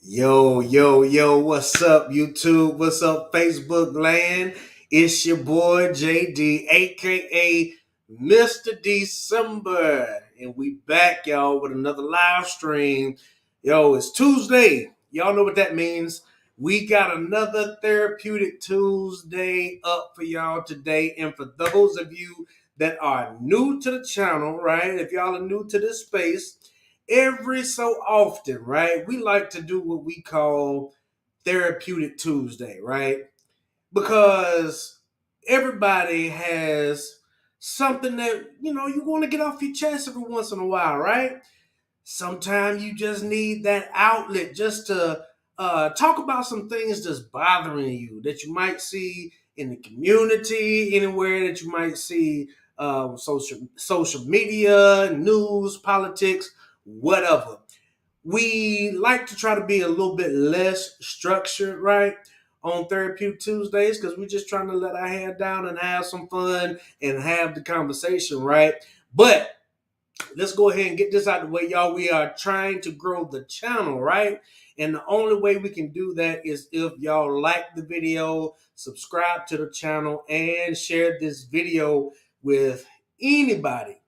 Yo, what's up, YouTube? What's up, Facebook land? It's your boy JD, aka Mr. December. And we back, y'all, with another live stream. Yo, it's Tuesday. Y'all know what that means. We got another Therapeutic Tuesday up for y'all today. And for those of you that are new to the channel, right? If y'all are new to this space, every so often, right, we like to do what we call Therapeutic Tuesday, right? Because everybody has something that, you want to get off your chest every once in a while, right? Sometimes you just need that outlet just to talk about some things that's bothering you that you might see in the community, anywhere that you might see social media, news, politics, whatever. We like to try to be a little bit less structured, right? On Therapeutic Tuesdays, because we're just trying to let our hair down and have some fun and have the conversation, right? But let's go ahead and get this out of the way, y'all. We are trying to grow the channel, right? And the only way we can do that is if y'all like the video, subscribe to the channel, and share this video with anybody.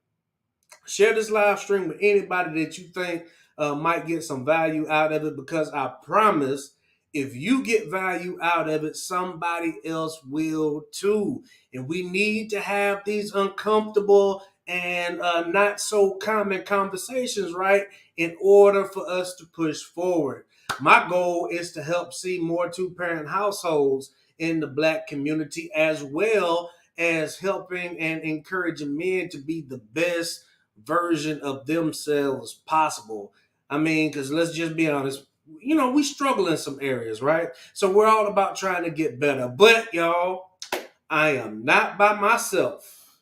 Share this live stream with anybody that you think might get some value out of it, because I promise if you get value out of it, somebody else will too. And we need to have these uncomfortable and not so common conversations, right, in order for us to push forward. My goal is to help see more two-parent households in the Black community, as well as helping and encouraging men to be the best version of themselves possible. I mean, because let's just be honest, we struggle in some areas, right? So we're all about trying to get better. But y'all, I am not by myself.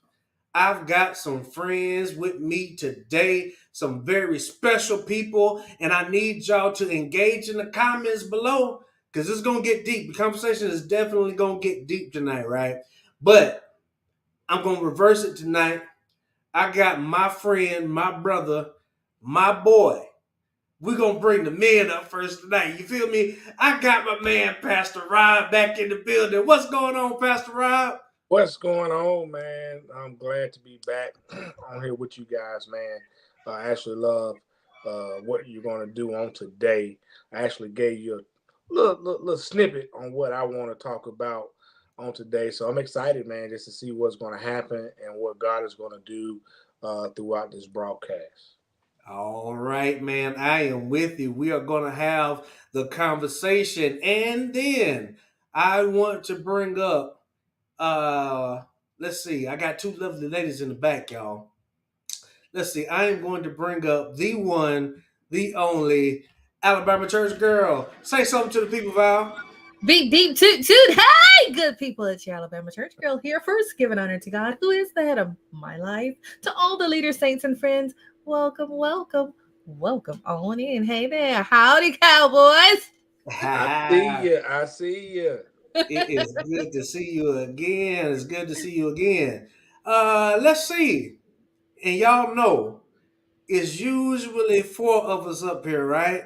I've got some friends with me today, some very special people, and I need y'all to engage in the comments below, because it's going to get deep. The conversation is definitely going to get deep tonight, right? But I'm going to reverse it tonight. I got my friend, my brother, my boy. We're going to bring the men up first tonight. You feel me? I got my man, Pastor Rob, back in the building. What's going on, Pastor Rob? What's going on, man? I'm glad to be back on here with you guys, man. I actually love what you're going to do on today. I actually gave you a little snippet on what I want to talk about on today. So I'm excited, man, just to see what's going to happen and what God is going to do throughout this broadcast. All right, man. I am with you. We are going to have the conversation. And then I want to bring up, let's see. I got two lovely ladies in the back, y'all. Let's see. I am going to bring up the one, the only Alabama church girl. Say something to the people, Val. Beep, beep, toot, toot. Hey, good people. It's your Alabama church girl here. First, giving honor to God, who is the head of my life. To all the leaders, saints, and friends, welcome on in. Hey there. Howdy, cowboys. I see you. It is good to see you again. It's good to see you again. Let's see. And y'all know it's usually four of us up here, right?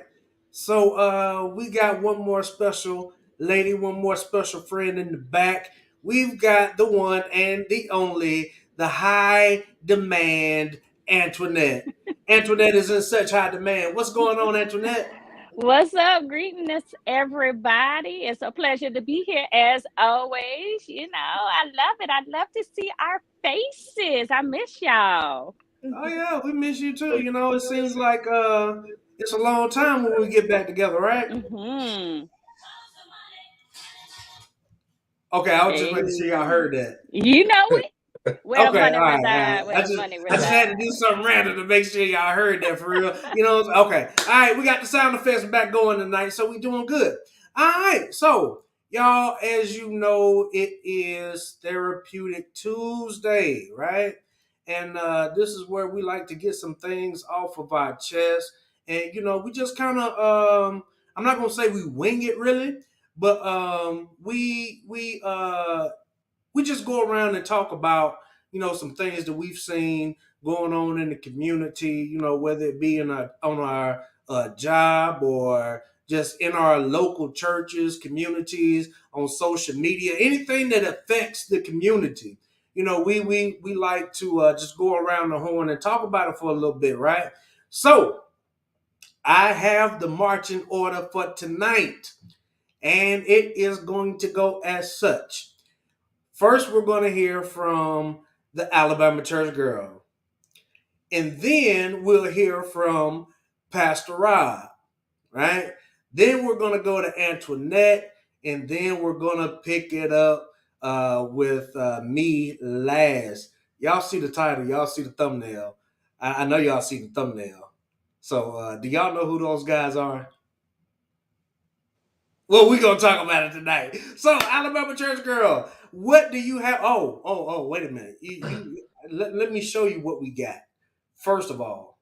So we got one more special lady, one more special friend in the back. We've got the one and the only, the high demand Antoinette. Antoinette is in such high demand. What's going on, Antoinette? What's up? Greetings, everybody. It's a pleasure to be here as always. I love it. I love to see our faces. I miss y'all. Oh yeah, we miss you too. It seems like it's a long time when we get back together, right? Mm-hmm. Okay, I was just making sure y'all heard that. You know it. Where Okay, money all right, all reside. right. Where money I just had to reside. do something random to make sure y'all heard that for real. Okay. All right, we got the sound effects back going tonight, so we doing good. All right, so y'all, as you know, it is Therapeutic Tuesday, right? And this is where we like to get some things off of our chest. And we just kind of I'm not gonna say we wing it really, but we just go around and talk about some things that we've seen going on in the community, whether it be on our job or just in our local churches, communities, on social media, anything that affects the community. We like to just go around the horn and talk about it for a little bit, right? So I have the marching order for tonight, and it is going to go as such. First, we're going to hear from the Alabama Church Girl, and then we'll hear from Pastor Rob, right? Then we're going to go to Antoinette, and then we're going to pick it up with me last. Y'all see the title, y'all see the thumbnail. I know y'all see the thumbnail. So, do y'all know who those guys are? Well, we're going to talk about it tonight. So, Alabama Church Girl, what do you have? Wait a minute. Let me show you what we got. First of all,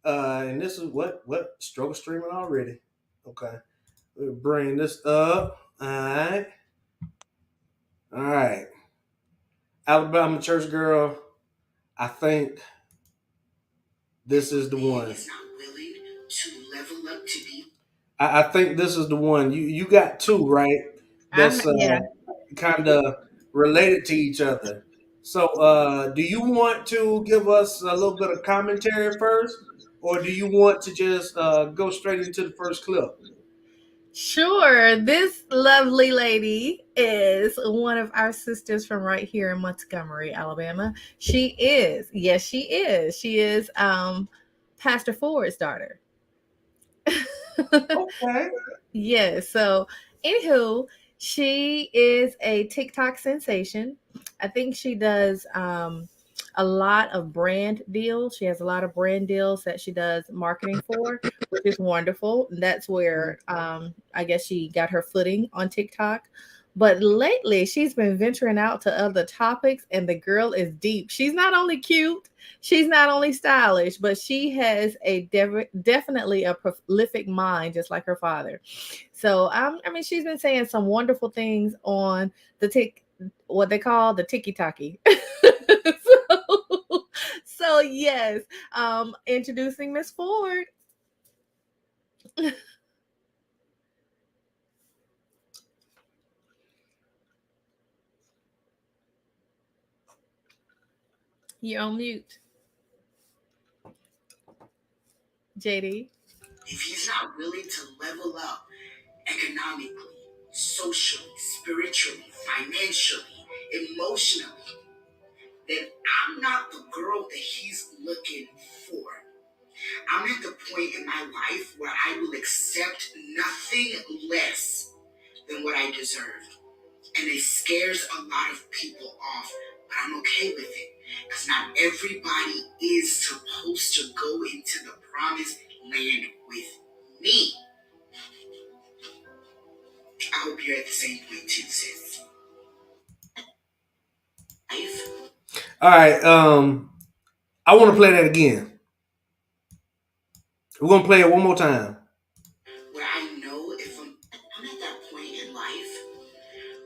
and this is what struggle streaming already. Okay. We'll bring this up. All right. All right. Alabama Church Girl, I think this is the one. I think this is the one. You got two, right? That's Yeah. kind of related to each other. So, do you want to give us a little bit of commentary first, or do you want to just go straight into the first clip? Sure. This lovely lady is one of our sisters from right here in Montgomery, Alabama. Yes, she is. She is Pastor Ford's daughter. Okay. Yeah. So, anywho, she is a TikTok sensation. I think she does a lot of brand deals. She has a lot of brand deals that she does marketing for, which is wonderful. That's where I guess she got her footing on TikTok. But lately, she's been venturing out to other topics, and the girl is deep. She's not only cute, she's not only stylish, but she has a definitely a prolific mind, just like her father. So, I mean, she's been saying some wonderful things on what they call the tiki-taki. so yes, introducing Miss Ford. You're on mute, JD. If he's not willing to level up economically, socially, spiritually, financially, emotionally, then I'm not the girl that he's looking for. I'm at the point in my life where I will accept nothing less than what I deserve. And it scares a lot of people off, but I'm okay with it. Because not everybody is supposed to go into the promised land with me. I hope you're at the same point too, sis. All right. I want to play that again. We're gonna play it one more time. Where I know if I'm at that point in life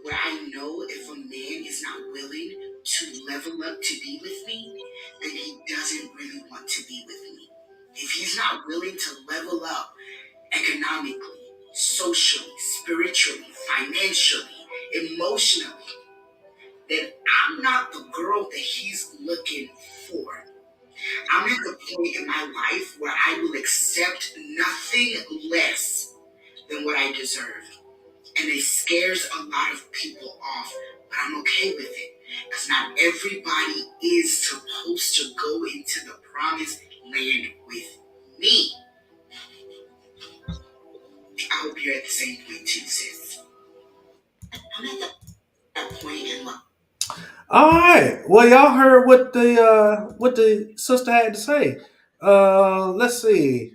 where I know if a man is not willing to level up to be with me, then he doesn't really want to be with me. If he's not willing to level up economically, socially, spiritually, financially, emotionally, then I'm not the girl that he's looking for. I'm at the point in my life where I will accept nothing less than what I deserve. And it scares a lot of people off, but I'm okay with it. Because not everybody is supposed to go into the promised land with me. I hope you're at the same point too, sis. I'm at that point in life. All right. Well, y'all heard what the sister had to say. Let's see.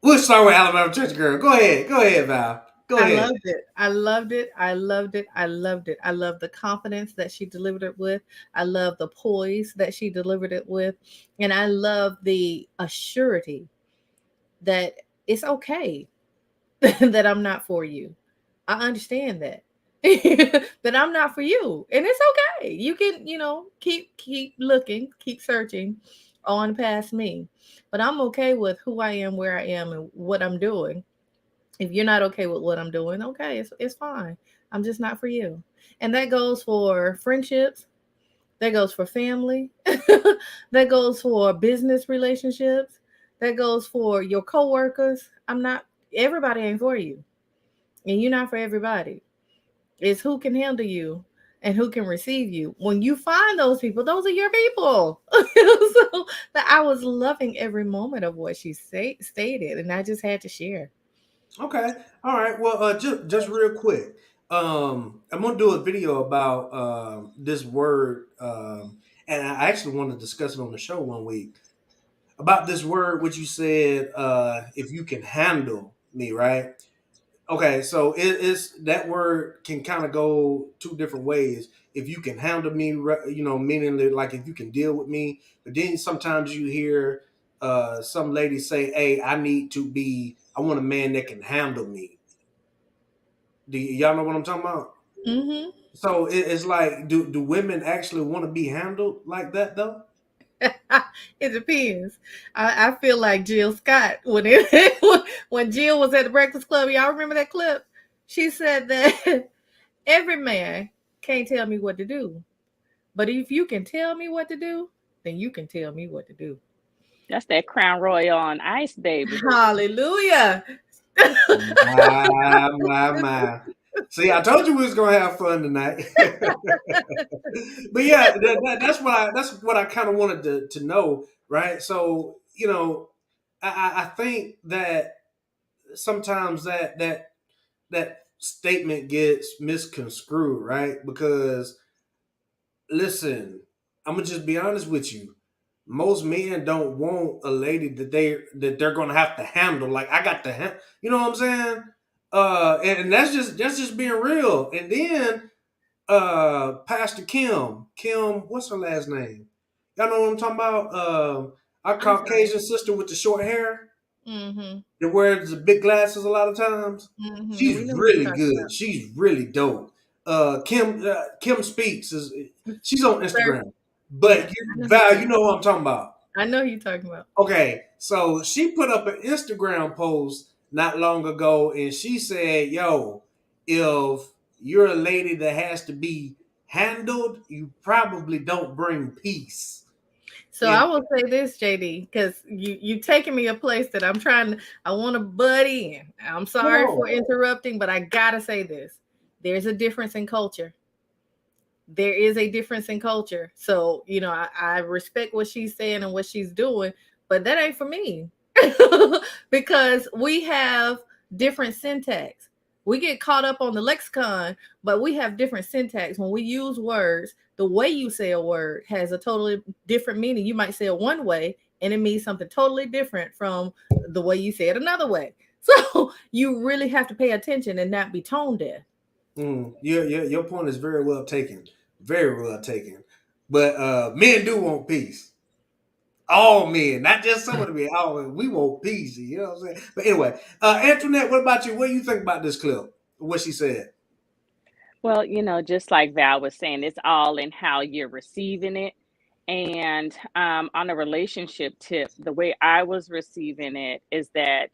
We'll start with Alabama Church Girl. Go ahead, Val. Go I ahead. loved it. I loved it. I loved it. I loved it. I love the confidence that she delivered it with. I love the poise that she delivered it with. And I love the assurity that it's okay that I'm not for you. I understand that. That I'm not for you. And it's okay. You can, keep looking, keep searching. on past me. But I'm okay with who I am, where I am, and what I'm doing. If you're not okay with what I'm doing, okay, it's fine. I'm just not for you. And that goes for friendships, that goes for family, that goes for business relationships, that goes for your coworkers. I'm not, everybody ain't for you, and you're not for everybody. It's who can handle you and who can receive you. When you find those people, those are your people. So that I was loving every moment of what she stated, and I just had to share. Okay. All right. Well, just real quick, I'm gonna do a video about this word, and I actually want to discuss it on the show one week about this word, which you said, if you can handle me, right? Okay, so it's that word can kind of go two different ways. If you can handle me, meaning that, like if you can deal with me, but then sometimes you hear some ladies say, "Hey, I want a man that can handle me." Y'all know what I'm talking about? Hmm. So it's like, do women actually want to be handled like that though? It depends. I feel like Jill Scott when Jill was at the Breakfast Club. Y'all remember that clip? She said that every man can't tell me what to do, but if you can tell me what to do, then you can tell me what to do. That's that Crown Royal on ice, baby. Hallelujah. My. See, I told you we was gonna have fun tonight. But yeah, that's what I kind of wanted to know, right? So I think that sometimes that statement gets misconstrued, right? Because listen, I'm gonna just be honest with you. Most men don't want a lady that they're gonna have to handle. Like I got to, you know what I'm saying? And that's just being real. And then Pastor Kim, what's her last name? Y'all know what I'm talking about? Our I'm sorry. Caucasian sister with the short hair Mm-hmm. that wears the big glasses a lot of times. Mm-hmm. She's We know who you're really talking good. about. She's really dope. Kim Speaks she's on Sir. Instagram. Yeah, But I know who you're Val, you talking know what I'm talking about. about. I know who you're talking about. Okay, so she put up an Instagram post not long ago, and she said, "Yo, if you're a lady that has to be handled, you probably don't bring peace." So I And will say this, JD, because you taking me a place that I'm trying to. I want to butt in. I'm come sorry for on, interrupting, but I gotta say this. There's a difference in culture. There is a difference in culture. So I respect what she's saying and what she's doing, but that ain't for me. Because we have different syntax. We get caught up on the lexicon, but we have different syntax. When we use words, the way you say a word has a totally different meaning. You might say it one way and it means something totally different from the way you say it another way. So you really have to pay attention and not be tone deaf. your point is very well taken, very well taken. But men do want peace. All men, not just some of the men. All men, we want peace. You know what I'm saying? But anyway, Antoinette, what about you? What do you think about this clip? What she said? Well, just like Val was saying, it's all in how you're receiving it. And on a relationship tip, the way I was receiving it is that,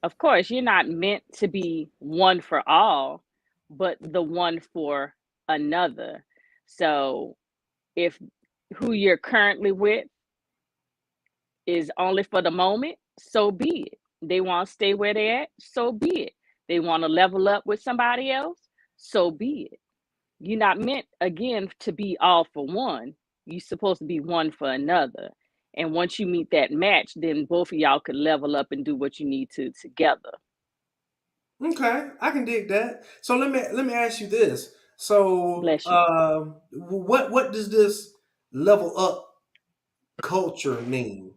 of course, you're not meant to be one for all, but the one for another. So if who you're currently with is only for the moment, so be it. They want to stay where they're at, so be it. They want to level up with somebody else, so be it. You're not meant again to be all for one. You're supposed to be one for another. And once you meet that match, then both of y'all could level up and do what you need to together. Okay, I can dig that. So let me ask you this. So, Bless you. what does this level up culture mean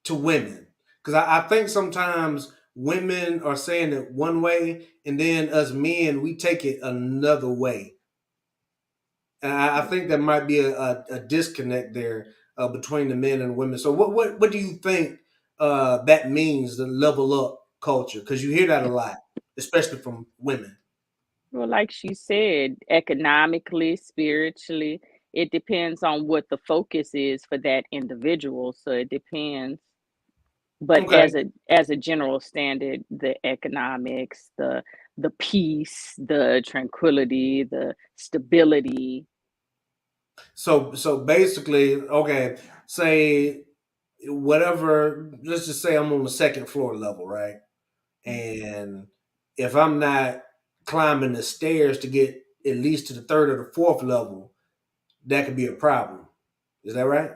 to women? Because I think sometimes women are saying it one way, and then us men we take it another way. And I think there might be a disconnect there between the men and women. So what do you think that means? The level up culture, because you hear that a lot, especially from women. Well, like she said, economically, spiritually, it depends on what the focus is for that individual. So it depends. But Okay. as a general standard, the economics, the peace, the tranquility, the stability. So basically, okay, say whatever, let's just say I'm on the second floor level, right? And if I'm not climbing the stairs to get at least to the third or the fourth level, that could be a problem. Is that right?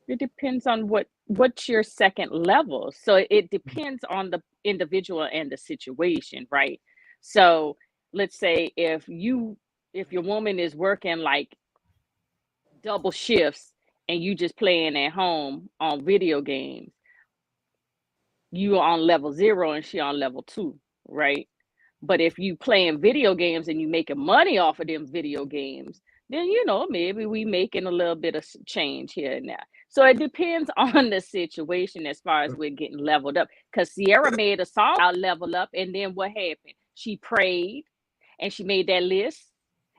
It depends on what's your second level. So it depends on the individual and the situation, right? So let's say if your woman is working like double shifts and you just playing at home on video games, you are on level 0 and she on level 2, right? But if you playing video games and you making money off of them video games, then maybe we making a little bit of change here and there. So it depends on the situation as far as we're getting leveled up. Because Sierra made a song about level up, and then what happened? She prayed and she made that list,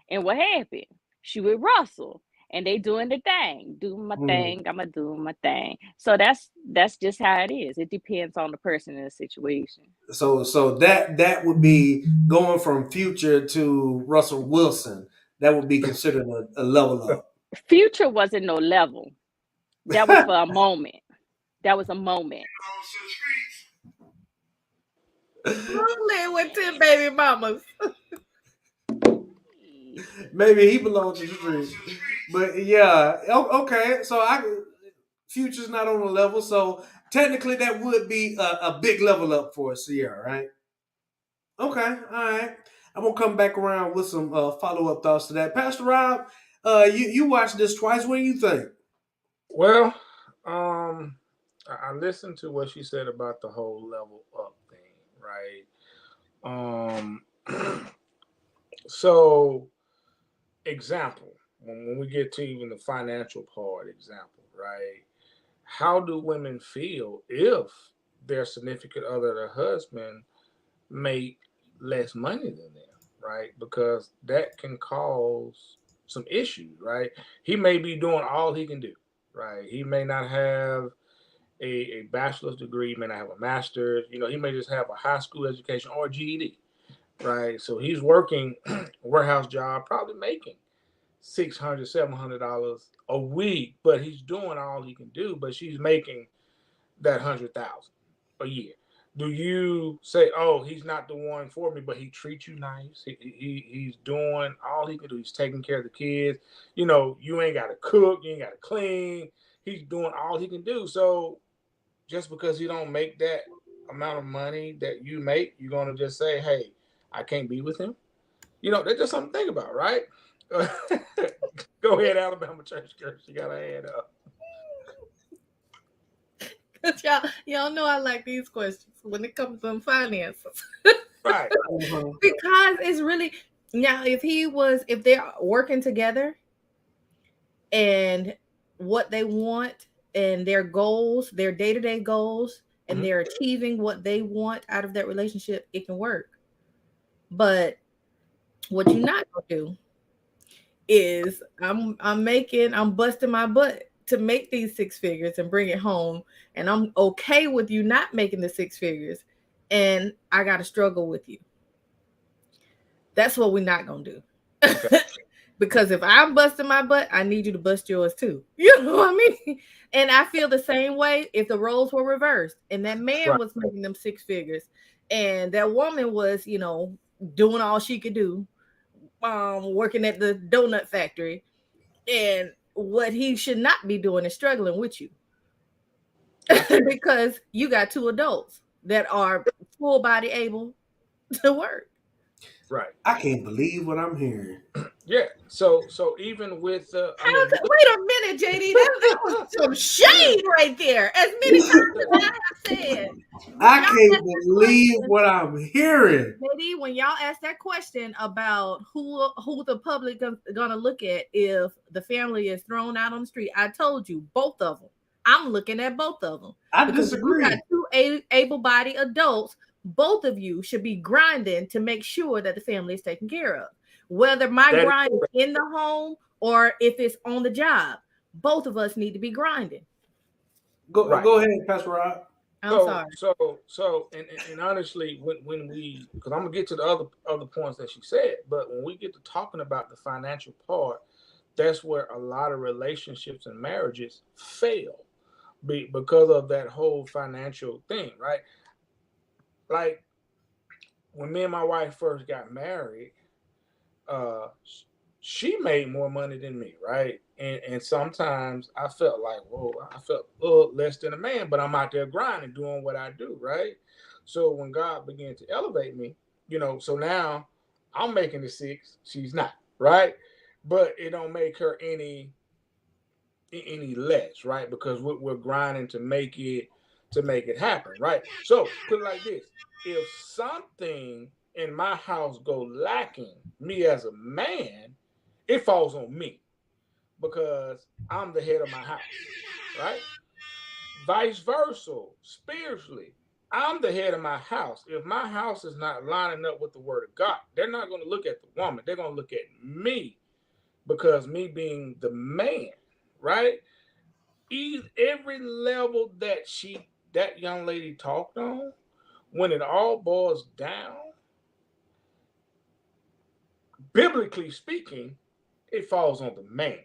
and what happened? She with Russell, and they doing the thing. Do my Mm. thing, I'ma do my thing. So that's just how it is. It depends on the person and the situation. So that would be going from Future to Russell Wilson. That would be considered a level up. Future wasn't no level. That was for a moment. That was a moment. Lonely with 10 baby mamas. Maybe he belongs to the streets. But yeah, okay. So Future's not on the level, so technically that would be a big level up for Sierra, right? Okay, all right. I'm gonna come back around with some follow up thoughts to that. Pastor Rob, you watched this twice. What do you think? Well, I listened to what she said about the whole level up thing, right? So example, when we get to even the financial part, example, right? How do women feel if their significant other, their husband, make less money than them, right? Because that can cause some issues, right? He may be doing all he can do, right? He may not have a bachelor's degree, may not have a master's, he may just have a high school education or a GED, right? So he's working a warehouse job, probably making $600, $700 a week, but he's doing all he can do, but she's making that 100,000 a year. Do you say, oh, he's not the one for me, but he treats you nice? He's doing all he can do. He's taking care of the kids. You ain't got to cook, you ain't got to clean. He's doing all he can do. So just because you don't make that amount of money that you make, you're gonna just say, hey, I can't be with him. That's just something to think about, right? Go ahead, Alabama church girl. You got her hand up. Y'all know I like these questions when it comes to finances. Right. Because it's really now if they're working together and what they want and their goals, their day-to-day goals, and they're achieving what they want out of that relationship, it can work. But what you're not gonna do is I'm busting my butt to make these 6 figures and bring it home, and I'm okay with you not making the 6 figures, and I gotta struggle with you. That's what we're not gonna do. Okay. Because if I'm busting my butt, I need you to bust yours too. You know what I mean? And I feel the same way if the roles were reversed and that man was making them 6 figures and that woman was, doing all she could do, working at the donut factory, and what he should not be doing is struggling with you. Because you got 2 adults that are full body able to work. Right. I can't believe what I'm hearing. Yeah. So even with wait a minute, JD. That was some shade right there. As many times as I have said. I can't believe what I'm hearing. JD, when y'all ask that question about who the public gonna look at if the family is thrown out on the street, I told you both of them. I'm looking at both of them. I disagree. You got 2 able-bodied adults. Both of you should be grinding to make sure that the family is taken care of. Whether my That is grind is correct. in the home or if it's on the job, both of us need to be grinding. Right. Go ahead, Pastor Rob. I'm sorry. And honestly, when we, because I'm gonna get to the other points that she said, but when we get to talking about the financial part, that's where a lot of relationships and marriages fail, because of that whole financial thing, right? Like when me and my wife first got married, uh, she made more money than me, right? And sometimes I felt like, whoa, I felt a little less than a man, but I'm out there grinding, doing what I do, right? So when God began to elevate me, so now I'm making the six, she's not, right? But it don't make her any less, right? Because we're grinding to make it happen, right? So put it like this: if something in my house go lacking, me as a man, it falls on me because I'm the head of my house, right? Vice versa, spiritually, I'm the head of my house. If my house is not lining up with the word of God, they're not going to look at the woman. They're going to look at me, because me being the man, right? Every level that young lady talked on, when it all boils down, biblically speaking, it falls on the man.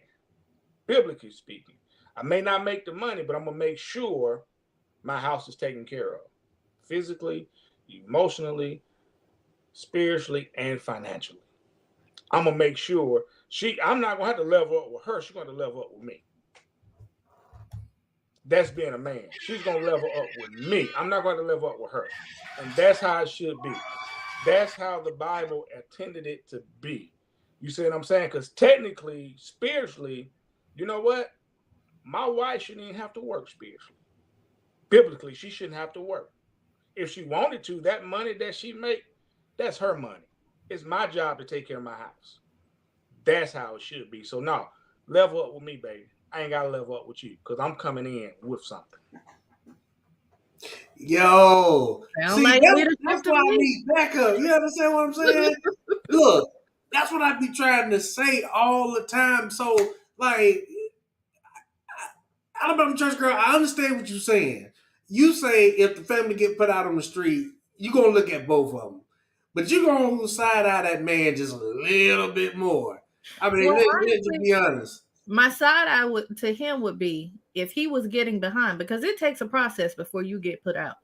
Biblically speaking, I may not make the money, but I'm gonna make sure my house is taken care of, physically, emotionally, spiritually, and financially. I'm gonna make sure I'm not gonna have to level up with her. She's gonna level up with me. That's being a man. She's gonna level up with me. I'm not going to level up with her. And that's how it should be. That's how the Bible intended it to be. You see what I'm saying? Because technically, spiritually, you know what? My wife shouldn't even have to work spiritually. Biblically, she shouldn't have to work. If she wanted to, that money that she make, that's her money. It's my job to take care of my house. That's how it should be. So no, level up with me, baby. I ain't gotta level up with you because I'm coming in with something. Yo, Sound see, like that's leadership to why I me. need backup. You understand what I'm saying? Look, that's what I be trying to say all the time. So, like, Alabama church girl, I understand what you're saying. You say if the family get put out on the street, you gonna look at both of them, but you gonna side eye that man just a little bit more. I mean, Well, let's just honestly, be honest. my side eye would to him would be if he was getting behind, because it takes a process before you get put out.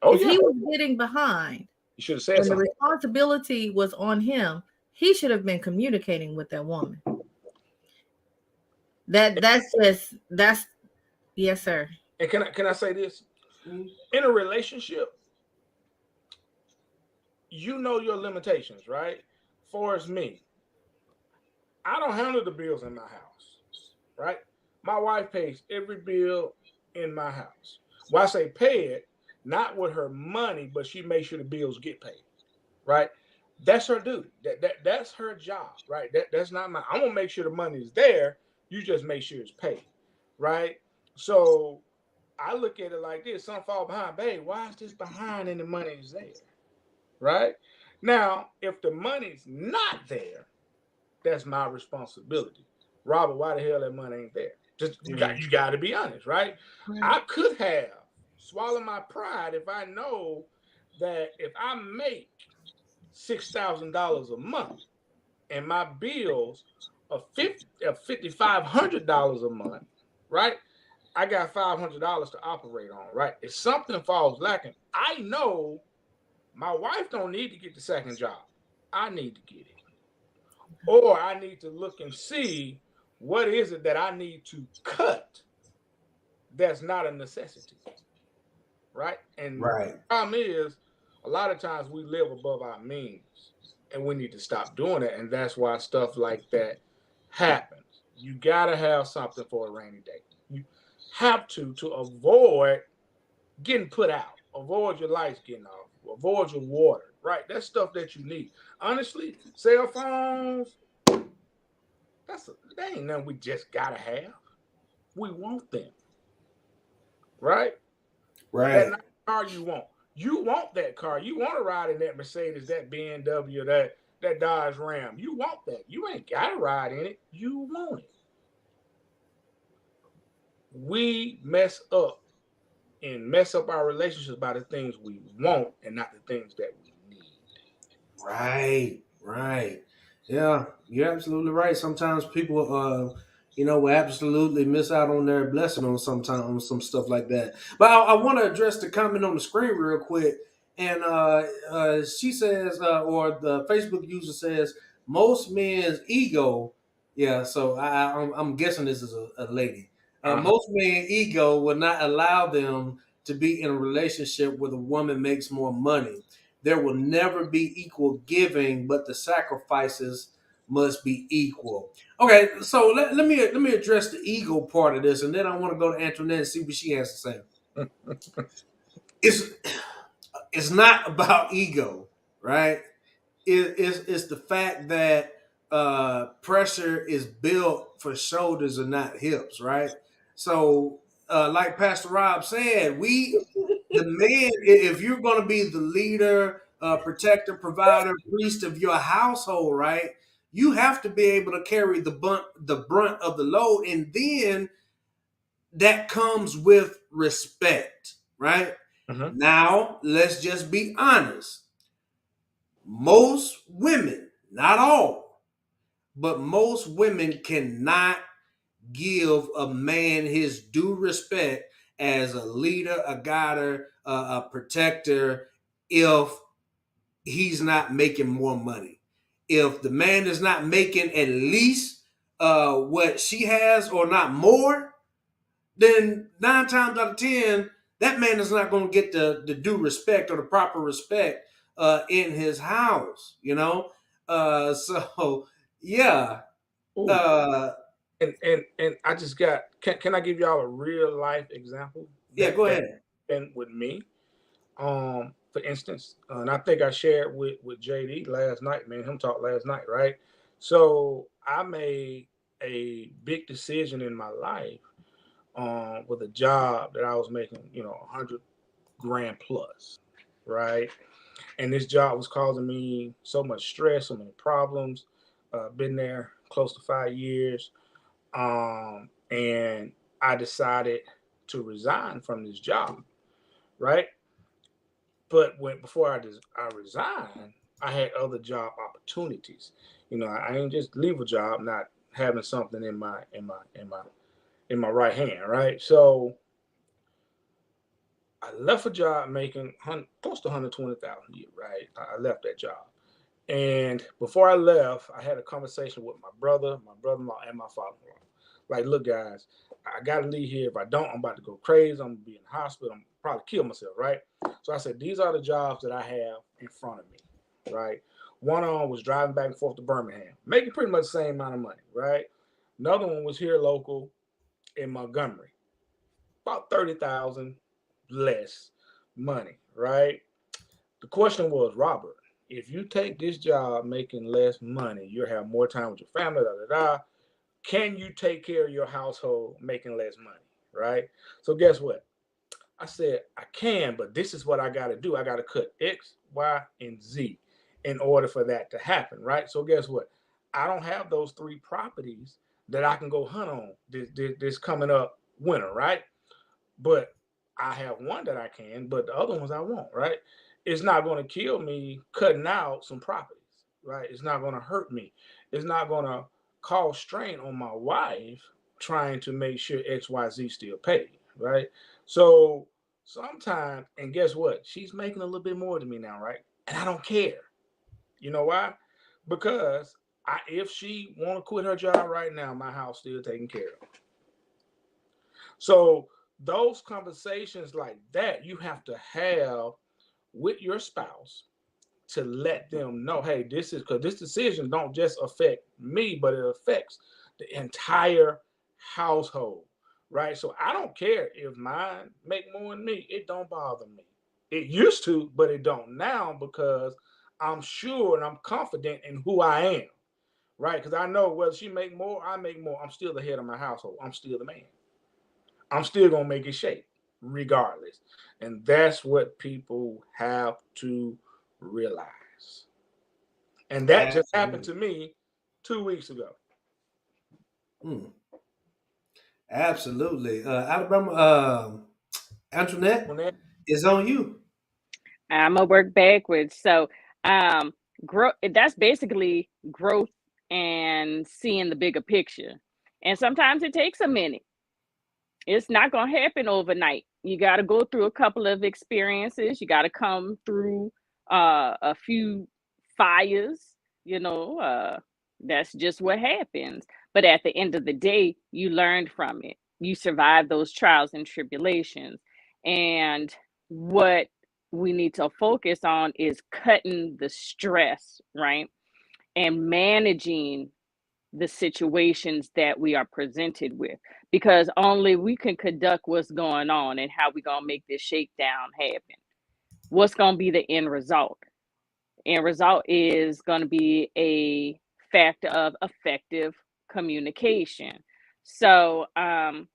Oh If he yeah, was getting behind you should have said and the something. responsibility was on him, he should have been communicating with that woman. That's yes, sir. And can I say this? Mm. In a relationship, you know your limitations, right? For as me, I don't handle the bills in my house, right? My wife pays every bill in my house. Well, I say pay it, not with her money, but she makes sure the bills get paid, right? That's her duty. That's her job, right? That's not my. I'm gonna make sure the money is there. You just make sure it's paid, right? So I look at it like this: some fall behind. Babe, why is this behind and the money is there? Right? Now, if the money's not there, that's my responsibility. Robert, why the hell that money ain't there? Just you got to be honest, right? Right. I could have swallowed my pride if I know that if I make $6,000 a month and my bills are $5,500 a month, right? I got $500 to operate on, right? If something falls lacking, I know my wife don't need to get the second job. I need to get it. Or I need to look and see what is it that I need to cut that's not a necessity. Right? And Right. the problem is a lot of times we live above our means and we need to stop doing it. And that's why stuff like that happens. You gotta have something for a rainy day. You have to avoid getting put out, avoid your lights getting off, avoid your water, right? That's stuff that you need. Honestly, cell phones, that ain't nothing we just gotta have. We want them, right? That nice car you want. You want that car. You want to ride in that Mercedes, that BMW, that that Dodge Ram. You want that. You ain't got to ride in it. You want it. We mess up our relationships by the things we want and not the things that we need. Right. Yeah, you're absolutely right. Sometimes people, will absolutely miss out on their blessing on some stuff like that. But I want to address the comment on the screen real quick. And she says, or the Facebook user says, most men's ego. Yeah, so I'm guessing this is a lady. Most men's ego will not allow them to be in a relationship where the woman makes more money. There will never be equal giving, but the sacrifices must be equal. Okay, so let me address the ego part of this, and then I want to go to Antoinette and see what she has to say. It's not about ego, right? It's the fact that pressure is built for shoulders and not hips, right? So, like Pastor Rob said, the man, if you're going to be the leader, protector, provider, priest of your household, right? You have to be able to carry the brunt of the load, and then that comes with respect, right? Mm-hmm. Now, let's just be honest. Most women, not all, but most women cannot give a man his due respect as a leader, a guider, a protector, if he's not making more money. If the man is not making at least what she has or not more, then 9 times out of 10, that man is not going to get the due respect or the proper respect in his house, So, yeah. Ooh. And I just got, can I give y'all a real life example? Yeah, go ahead. And with me, for instance, and I think I shared with JD last night, man, him talk last night, right? So I made a big decision in my life with a job that I was making, 100 grand plus, right? And this job was causing me so much stress, so many problems. Been there close to 5 years, and I decided to resign from this job, right? But before I resigned, I had other job opportunities. I ain't just leave a job not having something in my right hand, right? So I left a job making close to 120,000 a year, right? I left that job. And before I left, I had a conversation with my brother-in-law, and my father-in-law. Like, look, guys, I got to leave here. If I don't, I'm about to go crazy. I'm going to be in the hospital. I'm probably kill myself, right? So I said, these are the jobs that I have in front of me, right? One of them was driving back and forth to Birmingham, making pretty much the same amount of money, right? Another one was here local in Montgomery, about 30,000 less money, right? The question was, Robert, if you take this job making less money, you'll have more time with your family, Can you take care of your household making less money, right? So guess what? I said, I can, but this is what I got to do. I got to cut X, Y, and Z in order for that to happen, right? So guess what? I don't have those 3 properties that I can go hunt on this coming up winter, right? But I have one that I can, but the other ones I won't, right? It's not going to kill me cutting out some properties, right? It's not going to hurt me. It's not going to cause strain on my wife trying to make sure XYZ still paid, right? So sometimes, and guess what? She's making a little bit more than me now, right? And I don't care. You know why? Because if she want to quit her job right now, my house still taken care of. So those conversations like that, you have to have with your spouse to let them know, hey, this is because this decision don't just affect me, but it affects the entire household, right? So I don't care if mine make more than me. It don't bother me. It used to, but it don't now because I'm sure and I'm confident in who I am, right? Because I know whether she make more, I make more. I'm still the head of my household. I'm still the man. I'm still gonna make it shake regardless. And that's what people have to realize. And that just happened to me 2 weeks ago. Absolutely. Alabama, Antoinette, is on you. I'm gonna work backwards. So, that's basically growth and seeing the bigger picture. And sometimes it takes a minute. It's not gonna happen overnight. You got to go through a couple of experiences. You got to come through a few fires. You know, that's just what happens. But at the end of the day, you learned from it. You survived those trials and tribulations. And what we need to focus on is cutting the stress, right? And managing the situations that we are presented with, because only we can conduct what's going on and how we going to make this shakedown happen. What's going to be the end result? End result is going to be a factor of effective communication. So we're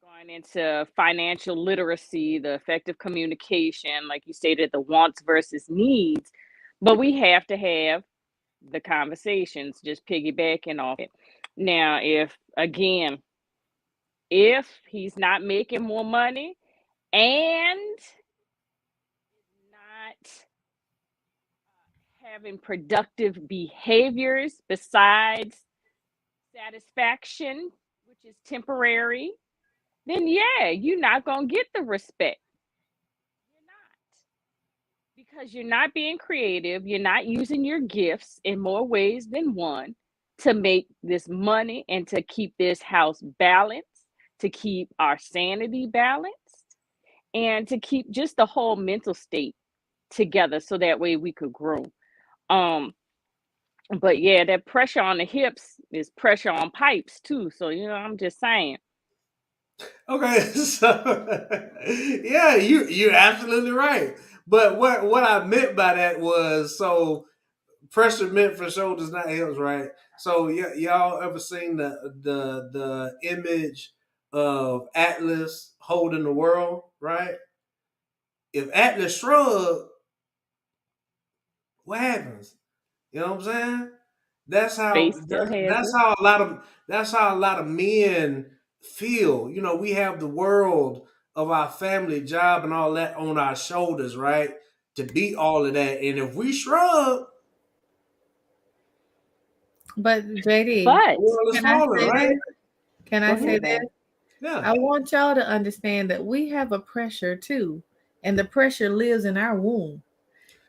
going into financial literacy, the effective communication, like you stated, the wants versus needs, but we have to have the conversations, just piggybacking off it. Now, if he's not making more money and not having productive behaviors besides satisfaction, which is temporary, then yeah, you're not going to get the respect. You're not. Because you're not being creative, you're not using your gifts in more ways than one to make this money and to keep this house balanced, to keep our sanity balanced, and to keep just the whole mental state together so that way we could grow. Um, but yeah, that pressure on the hips is pressure on pipes too. So, I'm just saying. Okay, so yeah, you're absolutely right. But what I meant by that was, so pressure meant for shoulders, not hips, right? So y'all ever seen the image of Atlas holding the world, right? If Atlas shrug, what happens? You know what I'm saying? That's how Face still has that's it. how a lot of men feel. You know, we have the world of our family, job, and all that on our shoulders, right? To beat all of that, and if we shrug, But JD, the But world is can I falling, say right? this? Can go I say ahead, this? Val. Yeah. I want y'all to understand that we have a pressure too, and the pressure lives in our womb.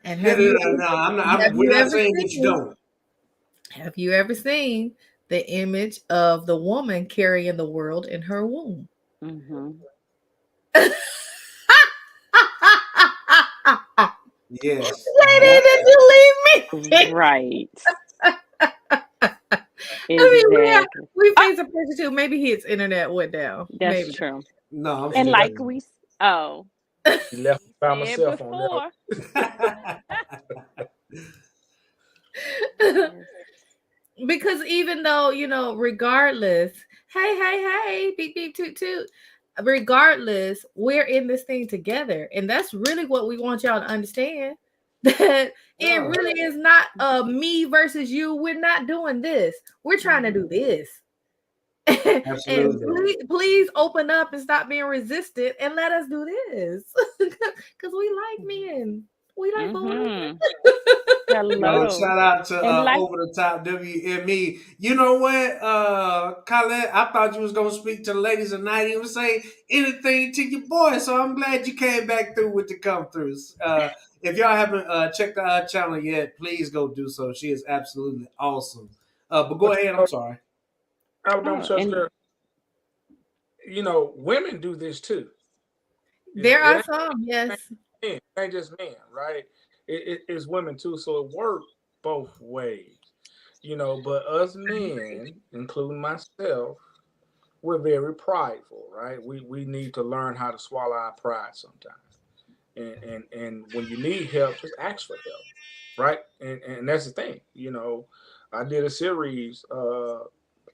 And Yeah, no, no, no. We're not saying that you don't. have you ever seen the image of the woman carrying the world in her womb? Mm-hmm. Yes. Lady, did you leave me? Right. I mean, Exactly. we face a pressure too. Maybe his internet went down. That's Maybe. true. No, I'm He And still left. like here. we, oh, He left we by said myself on that. before. Yes. Because even though, regardless, hey, beep, beep, toot, toot, regardless, we're in this thing together. And that's really what we want y'all to understand. That it Oh, really is not me versus you. We're not doing this. We're trying to do this. And absolutely. please open up and stop being resistant and let us do this. Because we like men. We like boys. Mm-hmm. Yo, Hello. shout out to And like, Over the Top WME. You know what, Colette? I thought you was gonna speak to the ladies and not even say anything to your boy. So I'm glad you came back through with the come throughs. If y'all haven't checked out her channel yet, please go do so. She is absolutely awesome. But go But ahead. I'm sorry. Alabama oh, church and girl, women do this too. There It are ain't some, yes. men, it ain't just men, right? It's women too. So it works both ways, But us men, including myself, we're very prideful, right? We need to learn how to swallow our pride sometimes. And when you need help, just ask for help, right? And that's the thing, I did a series, I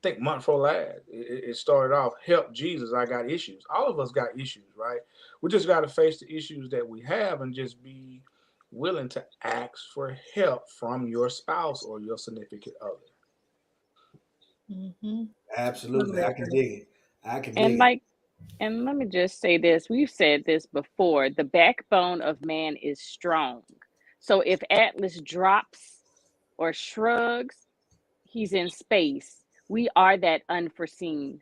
think month before last. It started off, help Jesus, I got issues. All of us got issues, right? We just got to face the issues that we have and just be willing to ask for help from your spouse or your significant other. Mm-hmm. Absolutely. Totally I can agree. dig it. I can And dig it. like, and let me just say this. We've said this before. The backbone of man is strong. So if Atlas drops or shrugs, he's in space. We are that unforeseen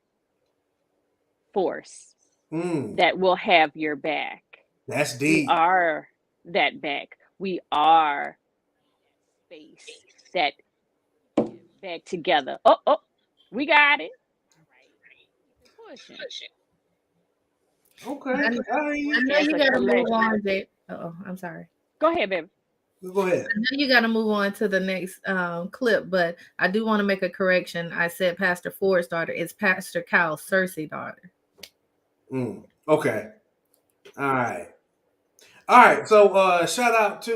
force Mm, that will have your back. that's We deep. are that back. We are space that back together. Oh, oh, we got it. All right. Keep it pushing. Okay. I, We I hear I you. work know as you a got to move collective. on, Jay. Oh, I'm sorry. Go ahead, baby. Go ahead. I know you got to move on to the next clip, but I do want to make a correction. I said Pastor Ford's daughter. It's Pastor Kyle Cersei daughter. Okay. All right. All right. So shout out to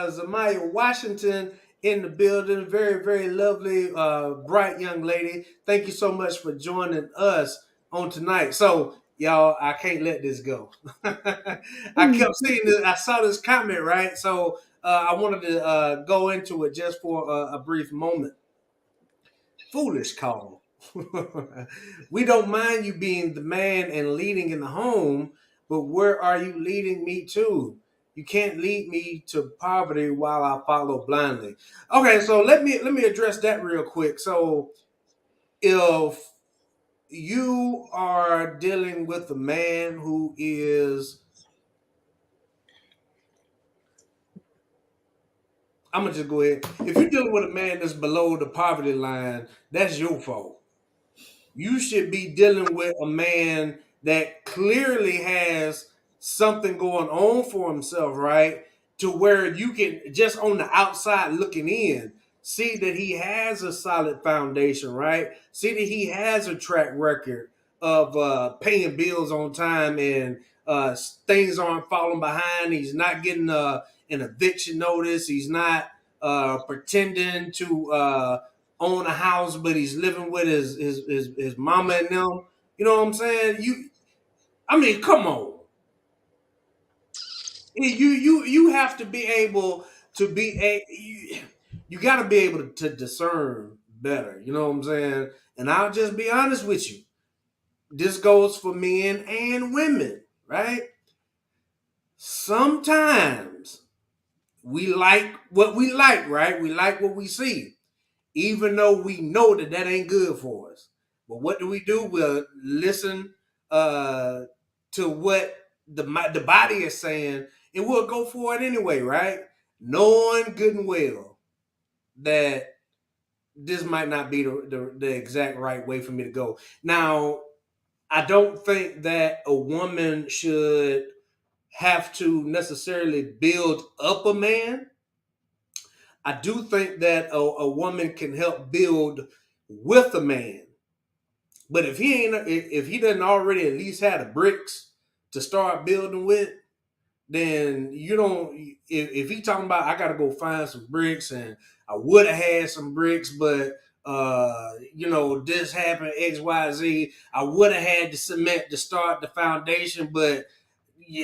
Zamaya Washington in the building. Very, very lovely, bright young lady. Thank you so much for joining us on tonight. So, y'all, I can't let this go. I kept seeing this. I saw this comment, right? So I wanted to go into it just for a brief moment. Foolish call. We don't mind you being the man and leading in the home, but where are you leading me to? You can't lead me to poverty while I follow blindly. Okay, so let me address that real quick. So if you are dealing with a man who is, I'm gonna just go ahead. If you're dealing with a man that's below the poverty line, that's your fault. You should be dealing with a man that clearly has something going on for himself, right? To where you can just on the outside looking in see that he has a solid foundation, right? See that he has a track record of paying bills on time and things aren't falling behind. He's not getting an eviction notice. He's not pretending to own a house, but he's living with his mama and them. You know what I'm saying? I mean, come on. You have to be able to be you got to be able to discern better. You know what I'm saying? And I'll just be honest with you. This goes for men and women, right? Sometimes we like what we like, right? We like what we see, even though we know that that ain't good for us. But what do? We'll listen uh, to what the body is saying, and we'll go for it anyway, right? Knowing good and well that this might not be the exact right way for me to go. Now, I don't think that a woman should have to necessarily build up a man. I do think that a woman can help build with a man. But if he doesn't already at least have the bricks to start building with, then you don't. If he talking about I got to go find some bricks and I would have had some bricks, but this happened X Y Z. I would have had the cement to start the foundation, but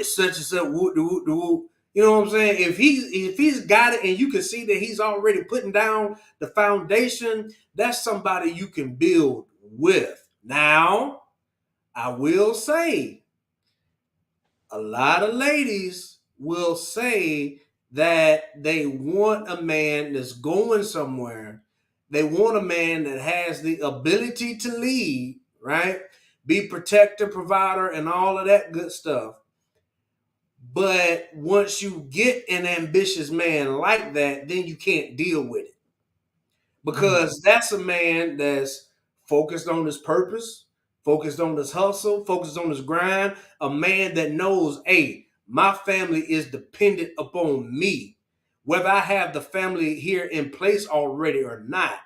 such and such, whoop, whoop, whoop. You know what I'm saying? If he's got it and you can see that he's already putting down the foundation, that's somebody you can build with. Now, I will say, a lot of ladies will say that they want a man that's going somewhere. They want a man that has the ability to lead, right? Be protector, provider, and all of that good stuff. But once you get an ambitious man like that, then you can't deal with it because that's a man that's focused on his purpose, focused on his hustle, focused on his grind. A man that knows, hey, my family is dependent upon me, whether I have the family here in place already or not.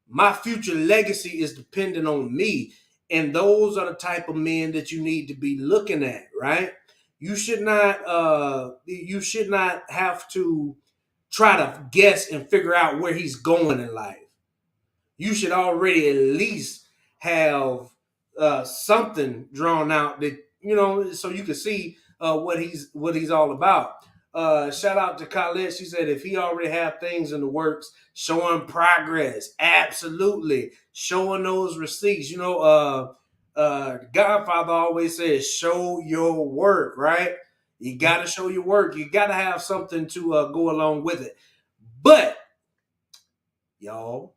My future legacy is dependent on me. And those are the type of men that you need to be looking at, right? You should not have to try to guess and figure out where he's going in life. You should already at least have something drawn out that so you can see what he's all about. Shout out to Colette. She said if he already have things in the works, showing progress, absolutely showing those receipts. Godfather always says, "Show your work." Right? You got to show your work. You got to have something to go along with it. But y'all,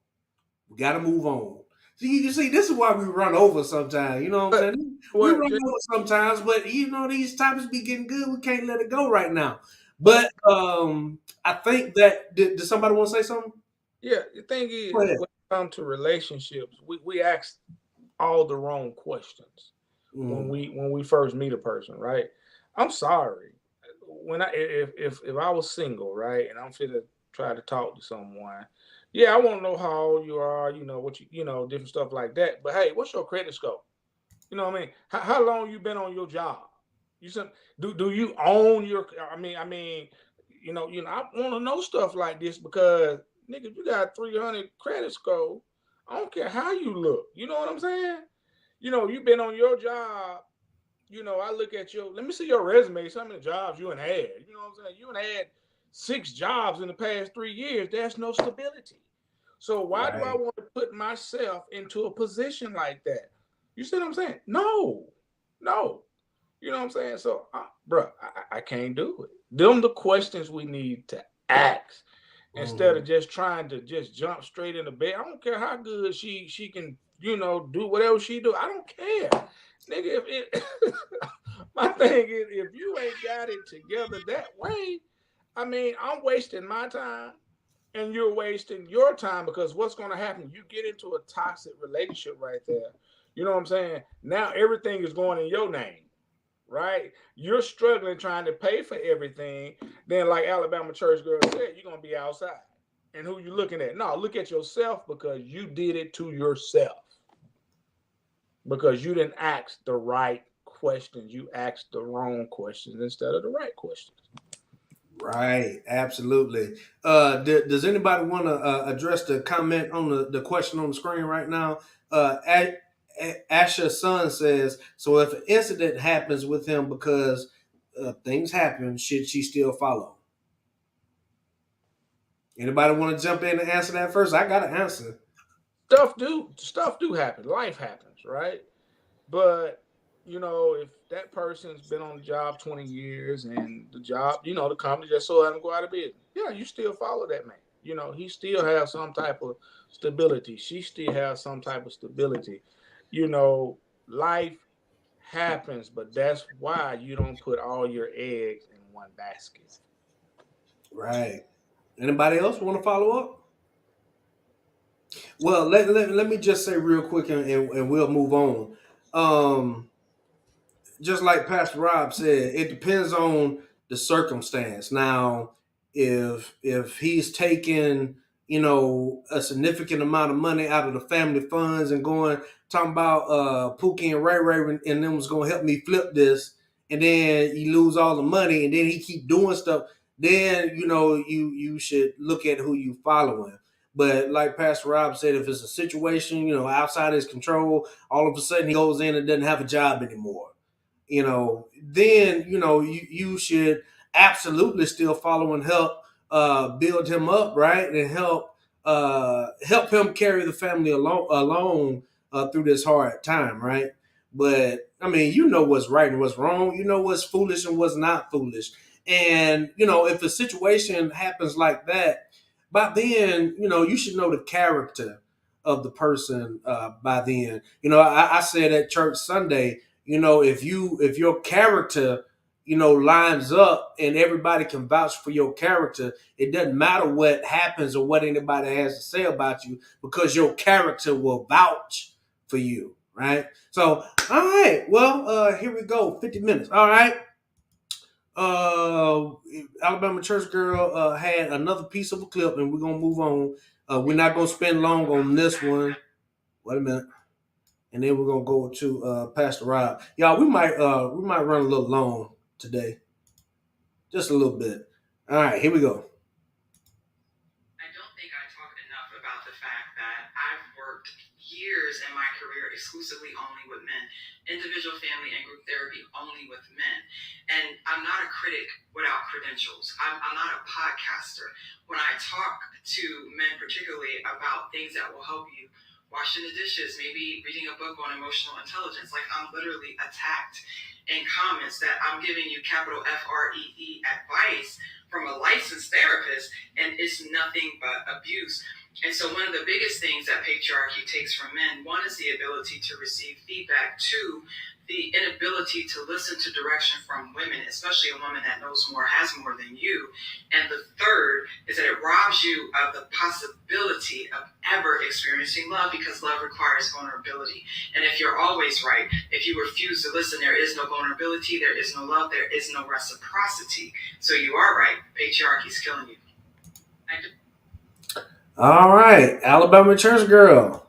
we got to move on. You see, this is why we run over sometimes. You know what I'm saying? We run over sometimes, but these topics be getting good. We can't let it go right now. But I think that did somebody want to say something? Yeah, the thing is, when it comes to relationships, we ask all the wrong questions when we first meet a person, right? I'm sorry. When if I was single, right, and I'm fit to try to talk to someone, yeah, I want to know how old you are, what different stuff like that. But hey, what's your credit score? You know what I mean? How long you been on your job? You said, do you own your? I want to know stuff like this because nigga, you got 300 credit score. I don't care how you look. You know what I'm saying? You've been on your job. I look at let me see your resume, some of the jobs you had. You know what I'm saying? You had 6 jobs in the past 3 years. There's no stability. So why do I want to put myself into a position like that? You see what I'm saying? No. You know what I'm saying? So, bro, I can't do it. Them the questions we need to ask instead of just trying to just jump straight into bed. I don't care how good she can, do whatever she do. I don't care. Nigga, my thing is, if you ain't got it together that way, I'm wasting my time and you're wasting your time because what's going to happen? You get into a toxic relationship right there. You know what I'm saying? Now everything is going in your name. Right? You're struggling trying to pay for everything. Then, like Alabama church girl said, you're going to be outside. And who you looking at? No, look at yourself because you did it to yourself. Because you didn't ask the right questions. You asked the wrong questions instead of the right questions. Right, absolutely. Does anybody want to address the comment on the question on the screen right now? Asher's son says, so if an incident happens with him because things happen, should she still follow? Anybody want to jump in and answer that first? I got an answer. Stuff do happen. Life happens, right? But if that person's been on the job 20 years and the job, the company just so let him go out of business, yeah, you still follow that man. He still has some type of stability. She still has some type of stability. Life happens, but that's why you don't put all your eggs in one basket. Right. Anybody else want to follow up? Well, let me just say real quick and we'll move on. Just like Pastor Rob said, it depends on the circumstance. Now, if he's taking a significant amount of money out of the family funds and talking about Pookie and Ray Ray and them was gonna help me flip this, and then you lose all the money, and then he keep doing stuff, then you should look at who you following. But like Pastor Rob said, if it's a situation outside his control, all of a sudden he goes in and doesn't have a job anymore, then you should absolutely still follow and help build him up, right, and help him carry the family along through this hard time, right. But what's right and what's wrong. What's foolish and what's not foolish. And if a situation happens like that, by then you should know the character of the person. By then, I said at church Sunday, if your character lines up and everybody can vouch for your character, it doesn't matter what happens or what anybody has to say about you, because your character will vouch for you, right? So, all right, well, here we go, 50 minutes. All right. Alabama church girl had another piece of a clip, and we're gonna move on. We're not gonna spend long on this one. Wait a minute. And then we're gonna go to Pastor Rob. Y'all, we might run a little long today, just a little bit. All right, here we go. I don't think I talk enough about the fact that I've worked years years in my career exclusively only with men, individual, family, and group therapy only with men. And I'm not a critic without credentials. I'm not a podcaster. When I talk to men particularly about things that will help you, washing the dishes, maybe reading a book on emotional intelligence, like I'm literally attacked in comments that I'm giving you capital FREE advice from a licensed therapist, and it's nothing but abuse. And so one of the biggest things that patriarchy takes from men, one is the ability to receive feedback, two, the inability to listen to direction from women, especially a woman that knows more, has more than you. And the third is that it robs you of the possibility of ever experiencing love, because love requires vulnerability. And if you're always right, if you refuse to listen, there is no vulnerability, there is no love, there is no reciprocity. So you are right. Patriarchy's killing you. All right, Alabama church girl.